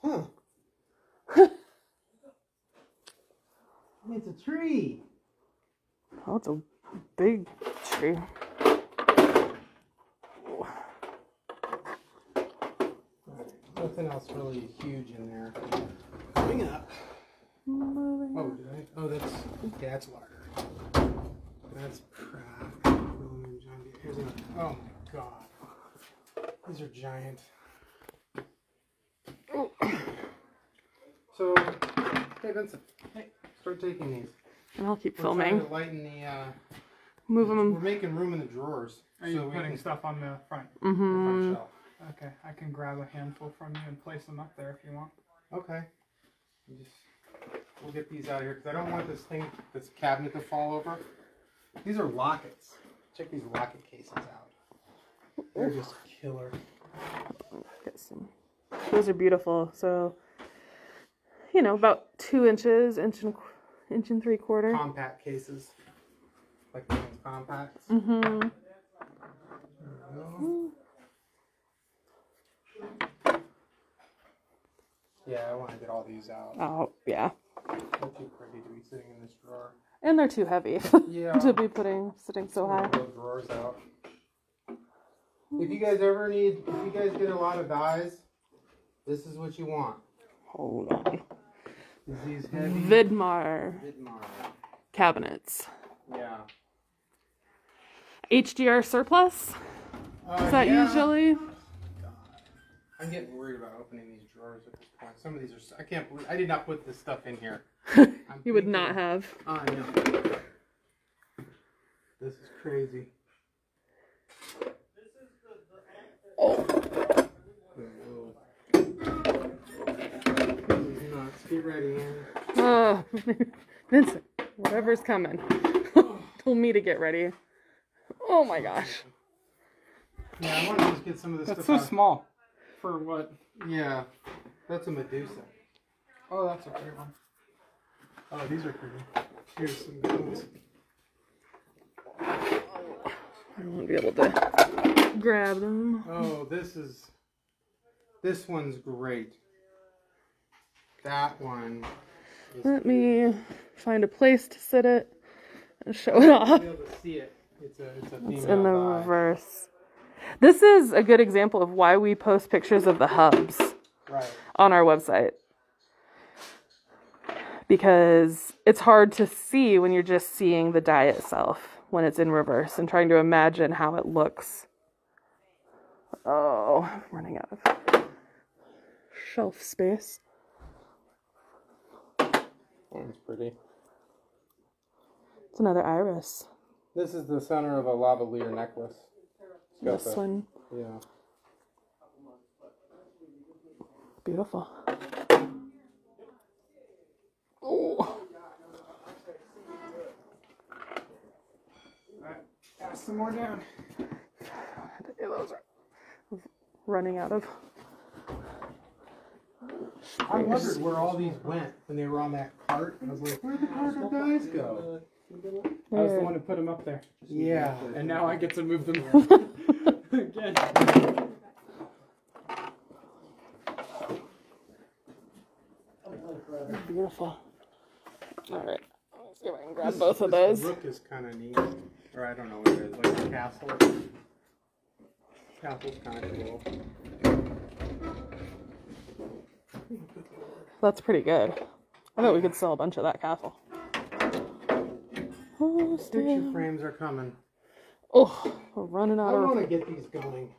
Huh. It's a tree. Oh, it's a big tree. Nothing else really huge in there. Coming up. Oh, did I? Oh, that's larger. That's crap. Here's another. Oh my god. These are giant. Oh. So, hey Vincent. Hey, start taking these. And I'll keep We're filming. trying to lighten the. Move them. We're making room in the drawers. Are you putting stuff on the front? The front shelf. Okay, I can grab a handful from you and place them up there if you want. Okay. We'll get these out of here because I don't want this cabinet to fall over. These are lockets. Check these locket cases out. They're just killer. Get some. Those are beautiful. So, you know, about 2 inches, inch and 3/4. Compact cases. Like those compacts. Mm-hmm. Yeah, I want to get all these out. Oh, yeah. They're too pretty to be sitting in this drawer. And they're too heavy Yeah. to be sitting so high. Pull the drawers out. If you guys get a lot of dies, this is what you want. Hold on. Is these heavy? Vidmar cabinets. Yeah. HDR surplus? Is that yeah. usually? I'm getting worried about opening these drawers at this point. Some of these are. I can't believe I did not put this stuff in here. You would not have. I know. This is crazy. Oh. Get ready, Annie. Oh, Vincent, whatever's coming. Told me to get ready. Oh my gosh. Yeah, I want to just get some of this That's stuff so out. small. For what? Yeah, that's a Medusa. Oh, that's a great one. Oh, these are pretty. Here's some good ones. I won't be able to grab them. Oh, this one's great. That one is Let me find a place to sit it and show it off. be able to see it. It's a female It's in the die. reverse. This is a good example of why we post pictures of the hubs Right. on our website. Because it's hard to see when you're just seeing the die itself when it's in reverse and trying to imagine how it looks. Oh, I'm running out of shelf space. One's pretty. It's another iris. This is the center of a lavalier necklace. It's got This one. Yeah. Beautiful. Oh. Alright, pass some more down. Those are running out of. I wondered where all these went when they were on that cart. I was like, where'd the cart guys go? I was the one who put them up there. Yeah. And now I get to move them again. Beautiful. All right. Let's see if I can grab both of those. This rook is kind of neat. Or I don't know what it is. Like a castle. Castle's kind of cool. That's pretty good. I bet we could sell a bunch of that castle. Oh, Picture frames are coming. Oh, we're running out I of... want to get these going.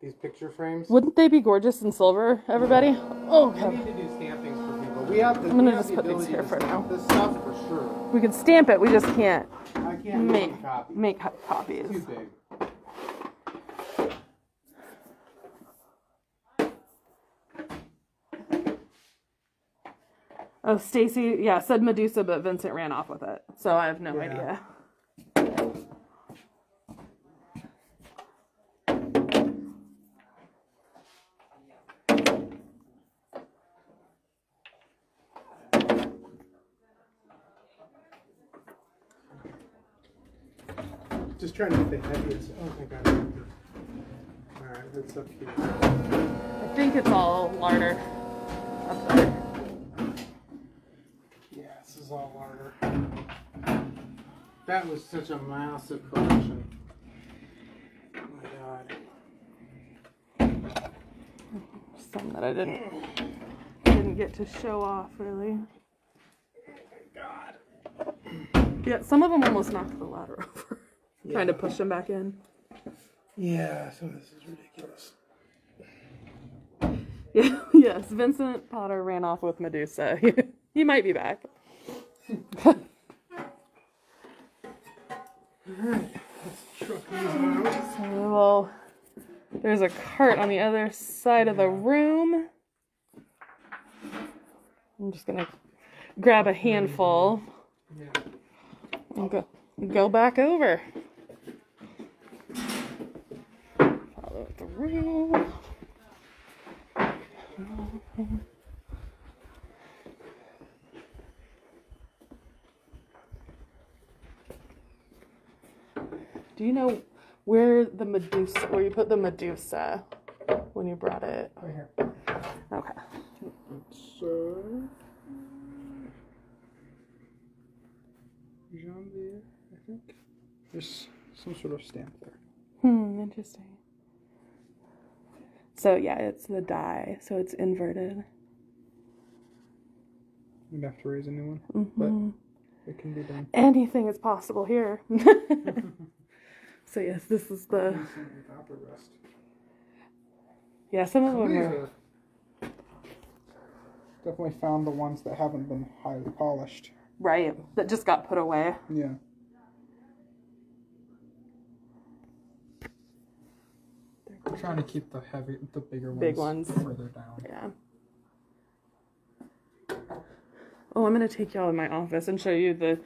These picture frames. Wouldn't they be gorgeous in silver, everybody? Oh, We okay. need to do stampings for people. We have the, I'm gonna we have just the put these ability here to for stamp now. this stuff for sure. We can stamp it, we just can't I can't make copies. make copies. Too big. Oh, Stacy, yeah, said Medusa, but Vincent ran off with it. So I have no idea. Just trying to get the heaviest. Oh my god. Alright, that's up here. I think it's all larder up there. Yeah, this is all larder. That was such a massive collection. Oh my god. Some that I didn't get to show off really. God. Yeah, some of them almost knocked the ladder over. Trying to push them back in. Yeah, some of this is ridiculous. Yeah, yes, Vincent Potter ran off with Medusa. He might be back. Alright, let's truck these out. So, well, there's a cart on the other side of the room. I'm just gonna grab a handful Yeah. and go back over. Follow the room. Do you know where you put the Medusa when you brought it? Right here. Okay. So, Janvier, I think. There's some sort of stamp there. Interesting. So yeah, it's the die, so it's inverted. We'd have to raise a new one, Mm-hmm. but it can be done. Anything is possible here. So yes, this is the... Yeah, some of them are... Definitely found the ones that haven't been highly polished. Right, that just got put away. Yeah. We're trying to keep the bigger ones. Big ones. Further down. Yeah. Oh, I'm going to take y'all in my office and show you the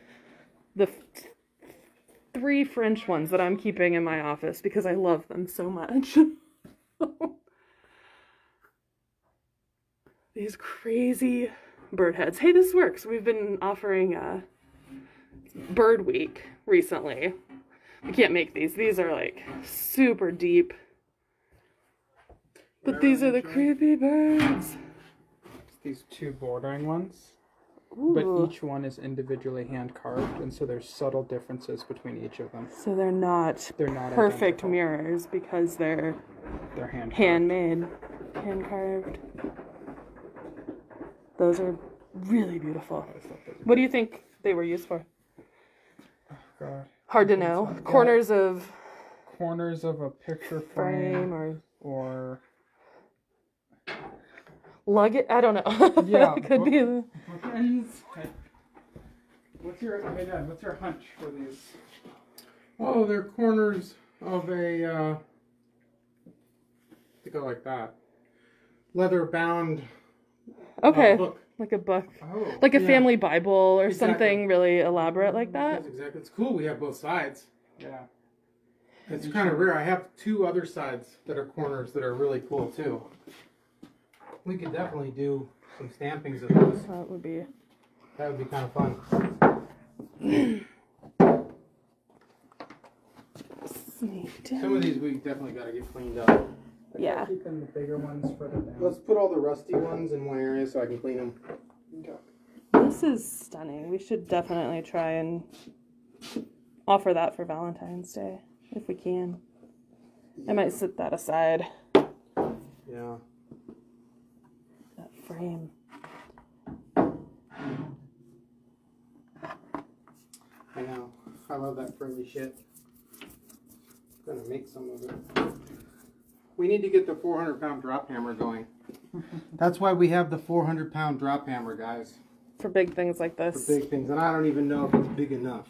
3 French ones that I'm keeping in my office because I love them so much. These crazy bird heads. Hey, this works. We've been offering Bird Week recently. We can't make these. These are like super deep. But these are the creepy birds. These 2 bordering ones. Ooh. But each one is individually hand carved, and so there's subtle differences between each of them. So they're not perfect identical. mirrors because they're hand handmade, hand carved. Those are really beautiful. What do you think they were used for? Oh, God. Hard to know. Yeah. Corners of a picture frame or luggage. I don't know. Yeah, It could be. bookends. What's your hunch for these? Oh, they're corners of a, think of like that. Leather bound Okay, book. like a book, Oh, like a yeah. family Bible or Exactly. something really elaborate like that. That's exactly. It's cool. We have both sides. Yeah. It's kind of rare. I have 2 other sides that are corners that are really cool too. We could definitely do some stampings of those. That would be kind of fun. Some of these we definitely got to get cleaned up. Yeah. Keeping the bigger ones further down. Let's put all the rusty ones in one area so I can clean them. Okay. This is stunning. We should definitely try and offer that for Valentine's Day if we can. I might set that aside. Yeah. That frame. I know. I love that frilly shit. I'm gonna make some of it. We need to get the 400-pound drop hammer going. That's why we have the 400-pound drop hammer, guys. For big things like this. For big things, and I don't even know if it's big enough.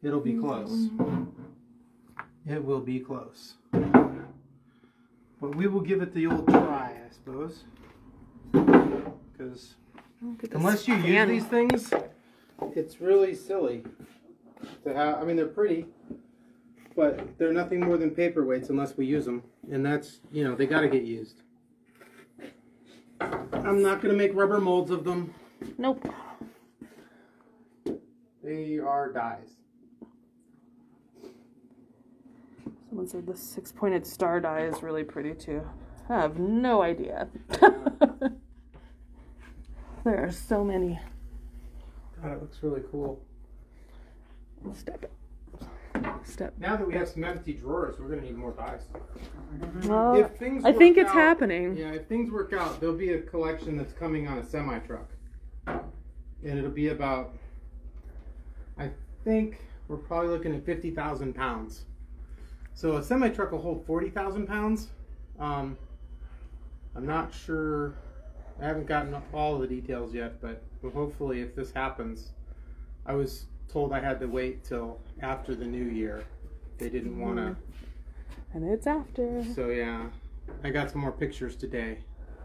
It'll be close. It will be close. But we will give it the old try, I suppose. Because unless you use these things, it's really silly to have. I mean, they're pretty, but they're nothing more than paperweights unless we use them. And that's, you know, they got to get used. I'm not going to make rubber molds of them. Nope. They are dies. Someone said the 6-pointed star die is really pretty too. I have no idea. There are so many. God, it looks really cool. Step. Now that we have some empty drawers, we're going to need more dies. Well, If things I work think it's out- happening. Yeah, if things work out, there'll be a collection that's coming on a semi-truck. And it'll be about, I think, we're probably looking at 50,000 pounds. So a semi-truck will hold 40,000 pounds. I'm not sure, I haven't gotten all of the details yet, but hopefully if this happens, I was told I had to wait till after the new year. They didn't want to. And it's after. So yeah, I got some more pictures today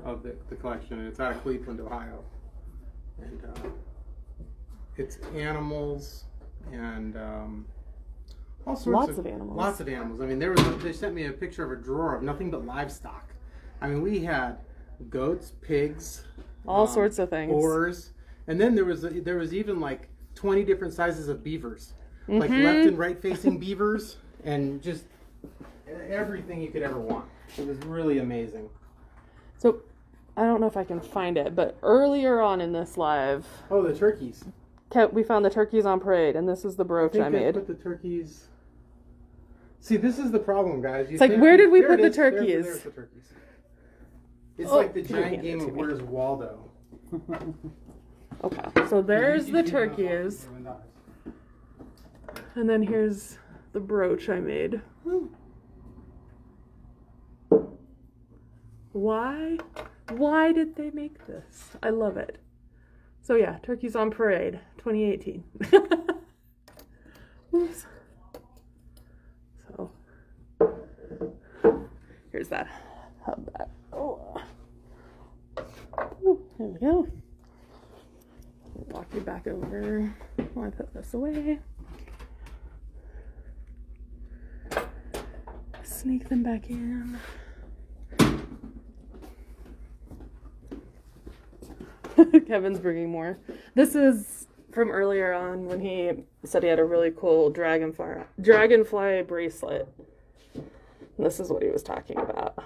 of the collection. It's out of Cleveland, Ohio. And it's animals and all sorts of animals. Lots of animals. I mean, they sent me a picture of a drawer of nothing but livestock. I mean, we had goats, pigs, All sorts of things. Boars, and then there was even like 20 different sizes of beavers, like left and right facing beavers, and just everything you could ever want. It was really amazing. So, I don't know if I can find it, but earlier on in this live, Oh, the turkeys. we found the turkeys on parade, and this is the brooch I I made. put the turkeys. See, this is the problem, guys. It's like, where did we there put it the is. There's turkeys? the turkeys. It's Oh, like the you giant handed game it to of me. Where's Waldo. Okay, so there's the turkeys, and then here's the brooch I made. Why did they make this? I love it. So yeah, Turkeys on Parade, 2018. Oops. So here's that hub back. Oh, ooh, there we go. Walk you back over while I put this away. Sneak them back in. Kevin's bringing more. This is from earlier on when he said he had a really cool dragonfly bracelet. And this is what he was talking about.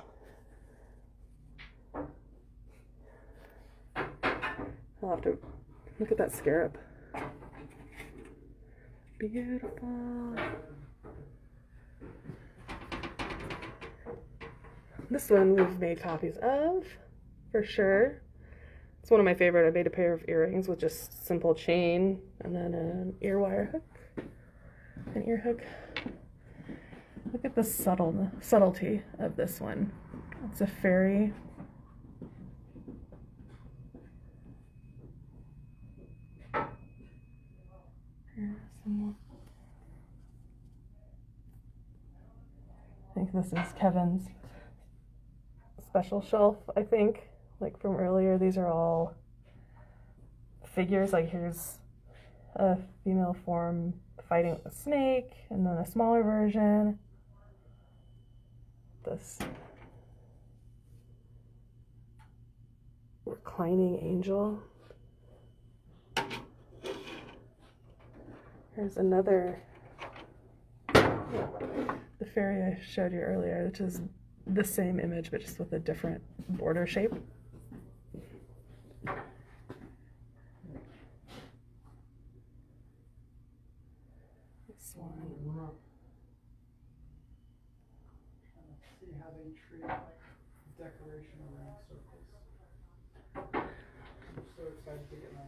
I'll have to look at that scarab. Beautiful. This one we've made copies of, for sure. It's one of my favorite. I made a pair of earrings with just simple chain and then an ear wire hook. An ear hook. Look at the subtlety of this one. It's a fairy. Here's some more. I think this is Kevin's special shelf, I think. Like from earlier, these are all figures. Like here's a female form fighting a snake, and then a smaller version. This reclining angel. Here's another, the fairy I showed you earlier, which is the same image but just with a different border shape. This one. See how they treat like decoration around circles. I'm so excited to get my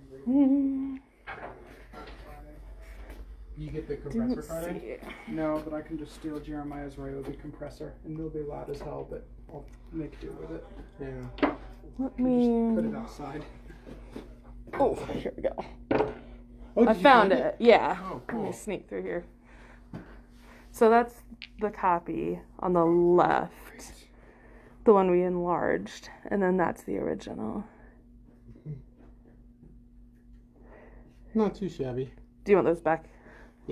You get the compressor Friday? No, but I can just steal Jeremiah's Ryobi compressor, and it'll be loud as hell, but I'll make do with it. Yeah. Let me Just put it outside. Oh, here we go. Oh, I found it. Yeah. Oh, Let cool. me sneak through here. So that's the copy on the left, the one we enlarged, and then that's the original. Not too shabby. Do you want those back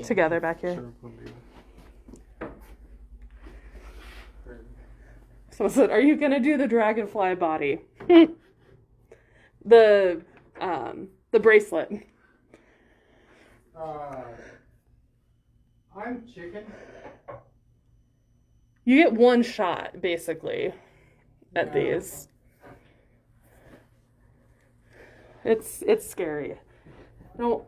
together back here? Sure. Someone said, "Are you gonna do the dragonfly body?" the bracelet. I'm chicken. You get one shot basically at these. It's scary. Don't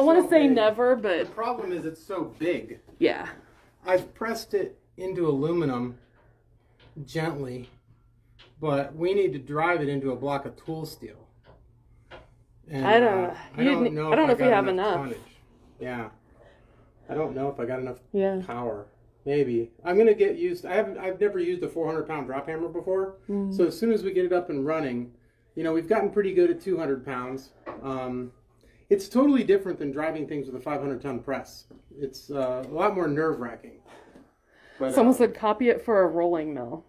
want to say big. never, The but problem is it's so big. yeah. I've pressed it into aluminum gently, but we need to drive it into a block of tool steel. And, I don't know if we got have enough. tonnage. Yeah. I don't know if I got enough Yeah. power. Maybe. I'm gonna get used. I've never used a 400-pound drop hammer before. So as soon as we get it up and running, you know, we've gotten pretty good at 200 pounds. It's totally different than driving things with a 500-ton press. It's a lot more nerve-wracking. Someone said copy it for a rolling mill.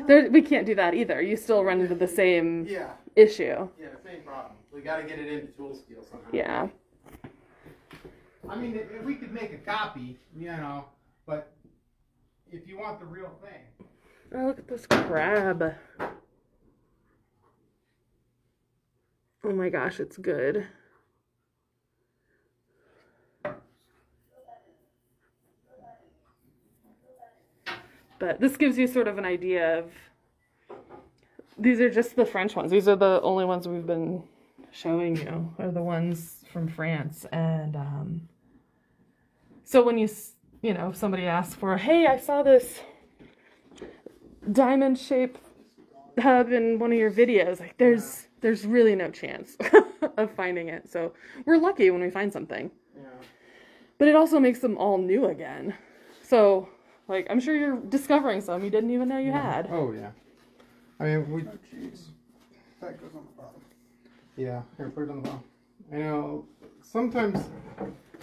We can't do that either. You still run into the same issue. Yeah, same problem. We got to get it into tool steel somehow. Yeah. I mean, if we could make a copy, you know, but if you want the real thing. Oh, look at this crab. Oh my gosh, it's good. But this gives you sort of an idea of, these are just the French ones. These are the only ones we've been showing you, are the ones from France. And so when you know, somebody asks for, hey, I saw this diamond shaped hub in one of your videos, like there's really no chance of finding it. So we're lucky when we find something. Yeah. But it also makes them all new again. So, like, I'm sure you're discovering some you didn't even know you had. Oh, yeah. I mean, we... Oh, jeez. That goes on the bottom. Yeah, here, put it on the bottom. I know, sometimes,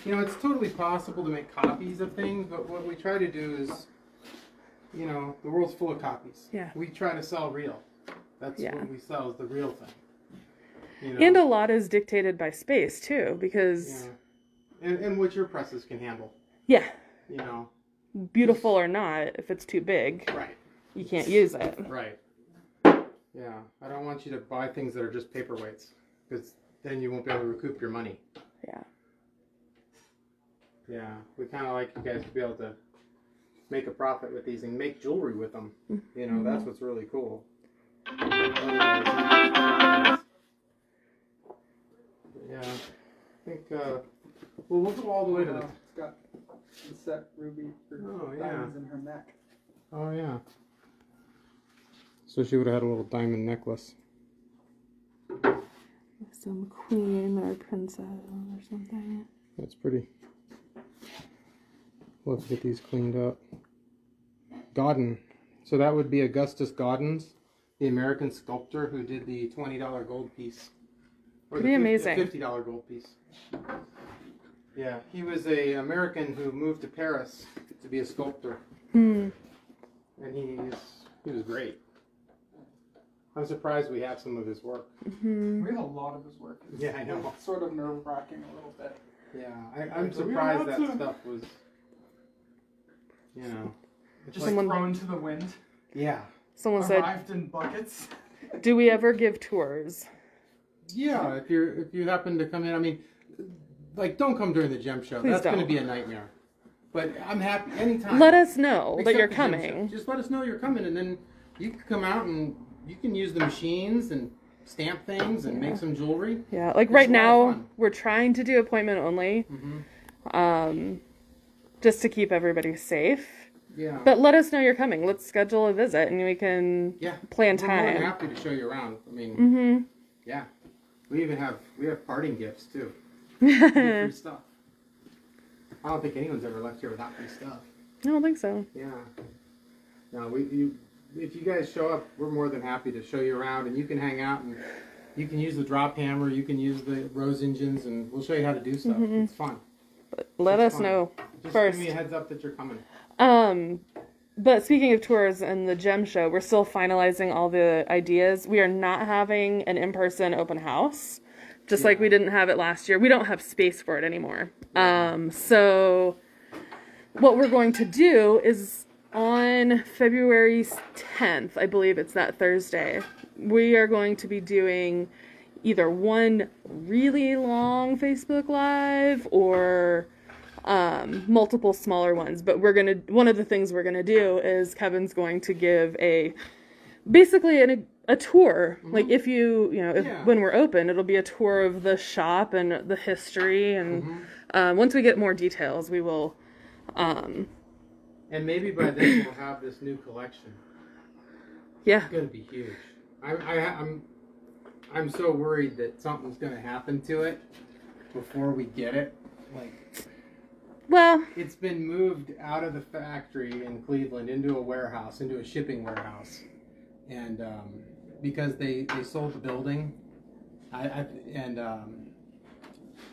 you know, it's totally possible to make copies of things, but what we try to do is, you know, the world's full of copies. Yeah. We try to sell real. That's what we sell, is the real thing. You know? And a lot is dictated by space, too, because... Yeah. And what your presses can handle. Yeah. You know. Beautiful or not, if it's too big, right, you can't use it. Right. Yeah, I don't want you to buy things that are just paperweights, because then you won't be able to recoup your money. Yeah. Yeah, we kind of like you guys to be able to make a profit with these and make jewelry with them. You know, that's what's really cool. Yeah, I think, well, we'll go all the way to the... It's got the set ruby diamonds in her neck. Oh, yeah. So she would have had a little diamond necklace. Some queen or princess or something. That's pretty. We'll have to get these cleaned up. Godin. So that would be Augustus Gaudens, the American sculptor who did the $20 gold piece. Or Pretty amazing. The $50 gold piece. Yeah, he was an American who moved to Paris to be a sculptor. And he was great. I'm surprised we have some of his work. Mm-hmm. We have a lot of his work. It's Yeah, I know. sort of nerve-wracking a little bit. Yeah, I'm surprised that stuff was, you know. Just like, thrown to the wind. Yeah. Someone said, Arrived in buckets. do we ever give tours? Yeah, if you happen to come in, I mean, like, don't come during the gem show. Please That's going to don't. be a nightmare. But I'm happy anytime. Let us know that Except you're the gem show. coming. Just let us know you're coming, and then you can come out and you can use the machines and stamp things and make some jewelry. Yeah, like It's right a lot of now, fun. we're trying to do appointment only, just to keep everybody safe. Yeah. But let us know you're coming. Let's schedule a visit, and we can plan We're more than time. happy to show you around. I mean, yeah. We have parting gifts too. Free stuff. I don't think anyone's ever left here without free stuff. I don't think so. Yeah. No, if you guys show up, we're more than happy to show you around, and you can hang out and you can use the drop hammer, you can use the rose engines, and we'll show you how to do stuff. It's fun. But let us know Just first. give me a heads up that you're coming. But speaking of tours and the gem show, we're still finalizing all the ideas. We are not having an in-person open house, just like we didn't have it last year. We don't have space for it anymore. So what we're going to do is on February 10th, I believe it's that Thursday, we are going to be doing either one really long Facebook Live or multiple smaller ones. But one of the things we're gonna do is Kevin's going to give basically a tour. Like if when we're open, it'll be a tour of the shop and the history. And once we get more details, we will. And maybe by then we'll have this new collection. Yeah. It's gonna be huge. I'm so worried that something's gonna happen to it before we get it. Well, It's been moved out of the factory in Cleveland into a warehouse, into a shipping warehouse, and because they sold the building,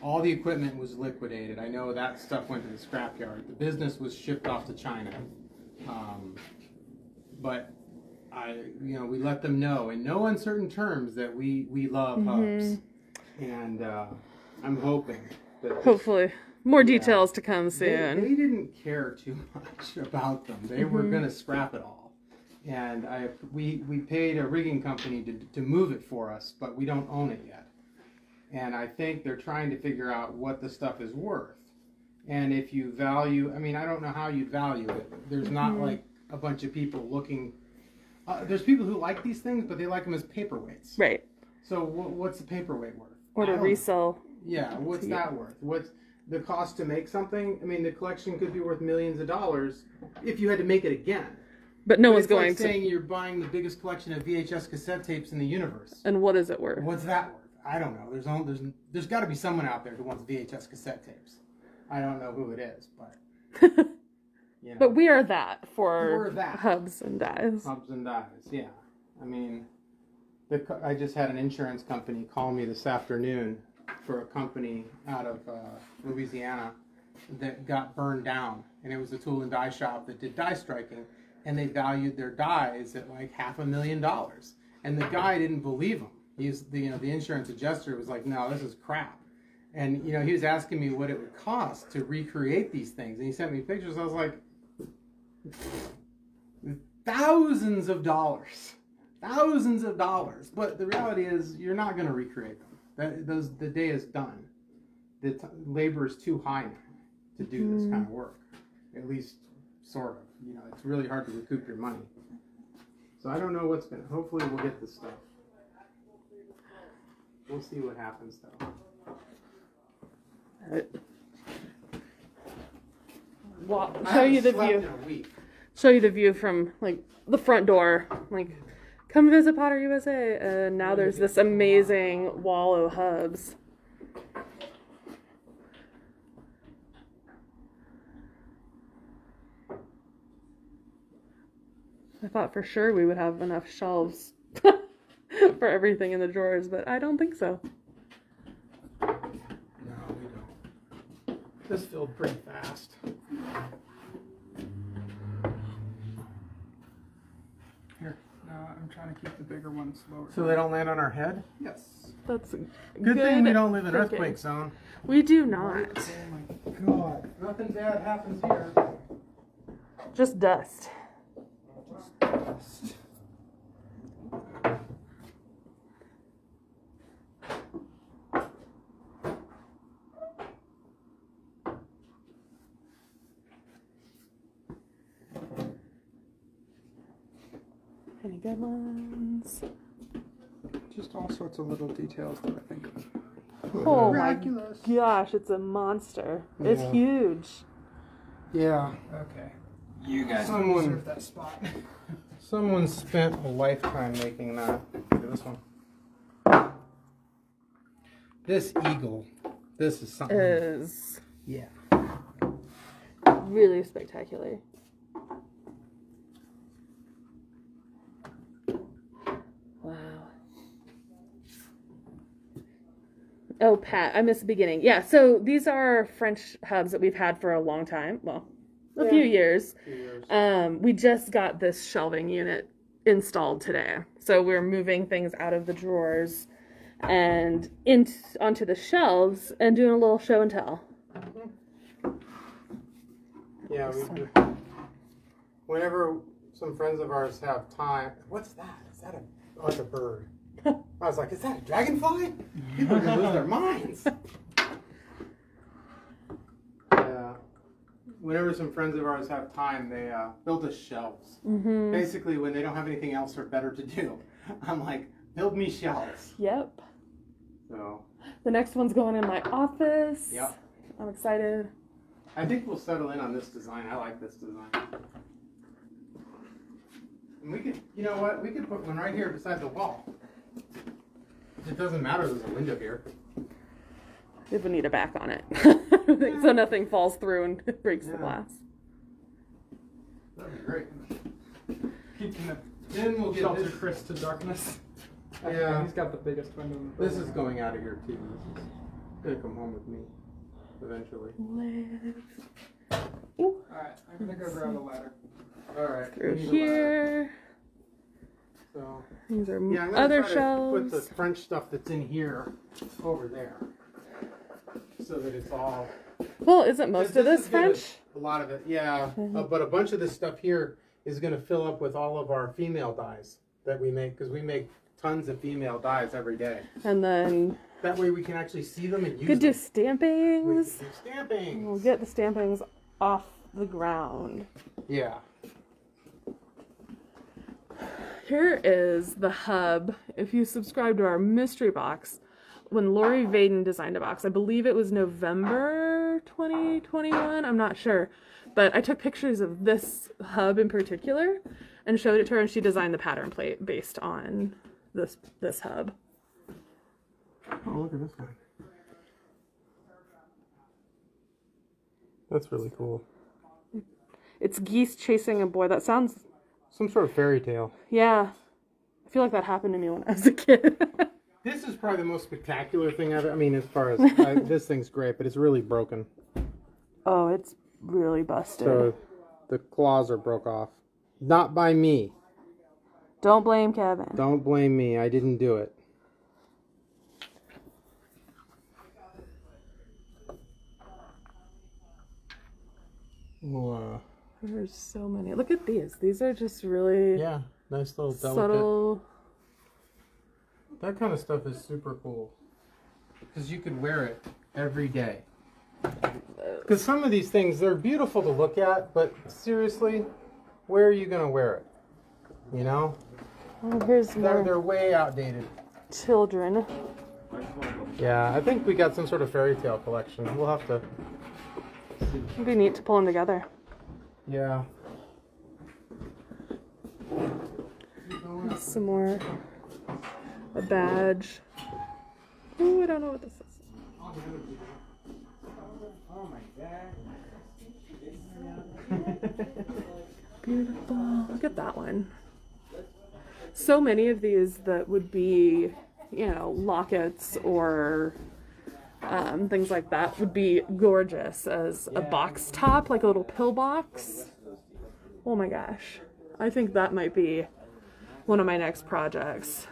all the equipment was liquidated. I know that stuff went to the scrapyard. The business was shipped off to China, but we let them know in no uncertain terms that we love hubs, and I'm hoping that hopefully more details to come soon. They didn't care too much about them. They were going to scrap it all, and we paid a rigging company to move it for us, but we don't own it yet. And I think they're trying to figure out what the stuff is worth. And if you value, I mean, I don't know how you'd value it. There's not like a bunch of people looking. There's people who like these things, but they like them as paperweights. Right. So what's the paperweight worth? Or to resell. Yeah, what's that worth? What's the cost to make something? I mean, the collection could be worth millions of dollars if you had to make it again. But no one's it's going like to. saying you're buying the biggest collection of VHS cassette tapes in the universe. And what is it worth? What's that worth? I don't know. There's got to be someone out there who wants VHS cassette tapes. I don't know who it is, but But we are that for We're that. hubs and dies. Hubs and dies. Yeah. I mean, I just had an insurance company call me this afternoon for a company out of Louisiana that got burned down, and it was a tool and die shop that did die striking, and they valued their dies at like $500,000, and the guy didn't believe them. The insurance adjuster was like, no, this is crap. And he was asking me what it would cost to recreate these things, and he sent me pictures. I was like, thousands of dollars. But the reality is, you're not going to recreate them. The day is done. The labor is too high now to do this kind of work. At least, sort of. It's really hard to recoup your money. So I don't know what's going to. Hopefully, we'll get this stuff. We'll see what happens, though. Well, show you the view. Show you the view from like the front door. Like, come visit Potter USA. And now there's this amazing wall of hubs. I thought for sure we would have enough shelves for everything in the drawers, but I don't think so. No, we don't. This filled pretty fast. Here, I'm trying trying to keep the bigger ones lower. So they don't land on our head? Yes. That's Good thing we don't live in thinking. earthquake zone. We do not. Oh my god. Nothing bad happens here. Just dust. Dust. Any good ones? Just all sorts of little details that I think of. Oh Miraculous. my gosh, it's a monster. It's Yeah. huge. Yeah. Okay. You guys Someone- deserve that spot. Someone spent a lifetime making that. Look at this one. This eagle. This is something. Is Yeah. really spectacular. Wow. Oh, Pat, I missed the beginning. Yeah, so these are French hubs that we've had for a long time. Well, a few years. We just got this shelving unit installed today. So we're moving things out of the drawers and onto the shelves and doing a little show and tell. Yeah, whenever some friends of ours have time. What's that? Is that oh, it's a bird. I was like, is that a dragonfly? People are going to lose their minds. Yeah. Whenever some friends of ours have time, they build us shelves. Mm-hmm. Basically, when they don't have anything else or better to do, I'm like, build me shelves. Yep. So, The next one's going in my office. yep. I'm excited. I think we'll settle in on this design. I like this design. And we could, you know what? We could put one right here beside the wall. It doesn't matter. There's a window here. If we need a back on it. So nothing falls through and breaks the glass. That'd be great. Keeping the Then we'll get shelter this. Chris to darkness. Yeah. He's got the biggest window in the This building. is going out of here too. This is gonna come home with me eventually. Ooh, Alright, I'm gonna go grab a ladder. All right. through we need a ladder. here. So These are yeah, I'm gonna other try to shelves. put the French stuff that's in here over there, so that it's all. Well, isn't most of this is gonna- French? A lot of it, yeah. But a bunch of this stuff here is going to fill up with all of our female dyes that we make, because we make tons of female dyes every day. And then That way we can actually see them and use could do them. We stampings. can do stamping. We'll get the stampings off the ground. Yeah. Here is the hub. If you subscribe to our mystery box, when Lori Vaden designed a box, I believe it was November 2021, I'm not sure. But I took pictures of this hub in particular and showed it to her, and she designed the pattern plate based on this hub. Oh, look at this one. That's really cool. It's geese chasing a boy. That sounds, Some sort of fairy tale. yeah. I feel like that happened to me when I was a kid. This is probably the most spectacular thing I've. I mean, as far as this thing's great, but it's really broken. Oh, it's really busted. So the claws are broke off. Not by me. Don't blame Kevin. Don't blame me. I didn't do it. Whoa. There's so many. Look at these. These are just really Yeah, nice little delicate. subtle. That kind of stuff is super cool. Because you could wear it every day. Because some of these things, they're beautiful to look at, but seriously, where are you going to wear it? You know? Oh, here's more They're way outdated. children. Yeah, I think we got some sort of fairy tale collection. We'll have to... It'd be neat to pull them together. Yeah. Some more. A badge. Ooh, I don't know what this is. Oh my Beautiful. Look at that one. So many of these that would be, you know, lockets or things like that would be gorgeous as a box top, like a little pill box. Oh my gosh. I think that might be one of my next projects.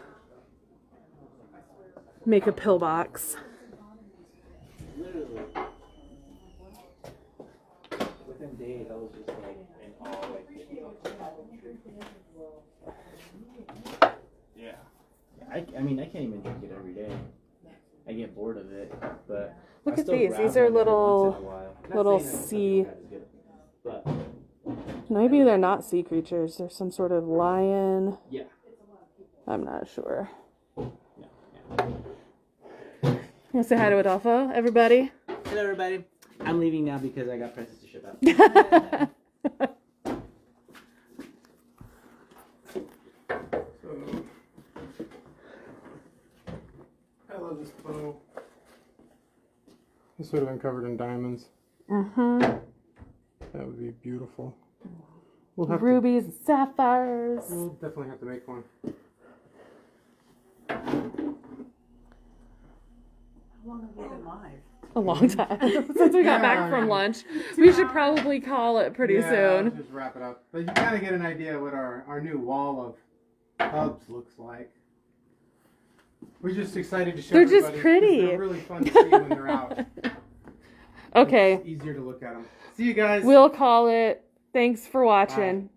Make a pillbox. Literally. Within days, I was just like in awe. Yeah. I mean, I can't even drink it every day. I get bored of it, but Look I at still these. grab These are one every once in a little while. little Not saying that sea. something bad is good, but Maybe they're not sea creatures. They're some sort of lion. yeah. I'm not sure. Yeah. You want to say hi to Adolfo, everybody? Hello, everybody. I'm leaving now because I got presents to ship out. I love this bow. This would have been covered in diamonds. Mm-hmm. That would be beautiful. We'll have Rubies and sapphires. We'll definitely have to make one. How long have we been live? A long time. Since we got back from lunch. We should probably call it pretty soon. Let's just wrap it up. But you kind of get an idea what our new wall of hubs looks like. We're just excited to show They're everybody, just pretty. They're really fun to see when they're out. Okay. It's easier to look at them. See you guys. We'll call it. Thanks for watching. Bye.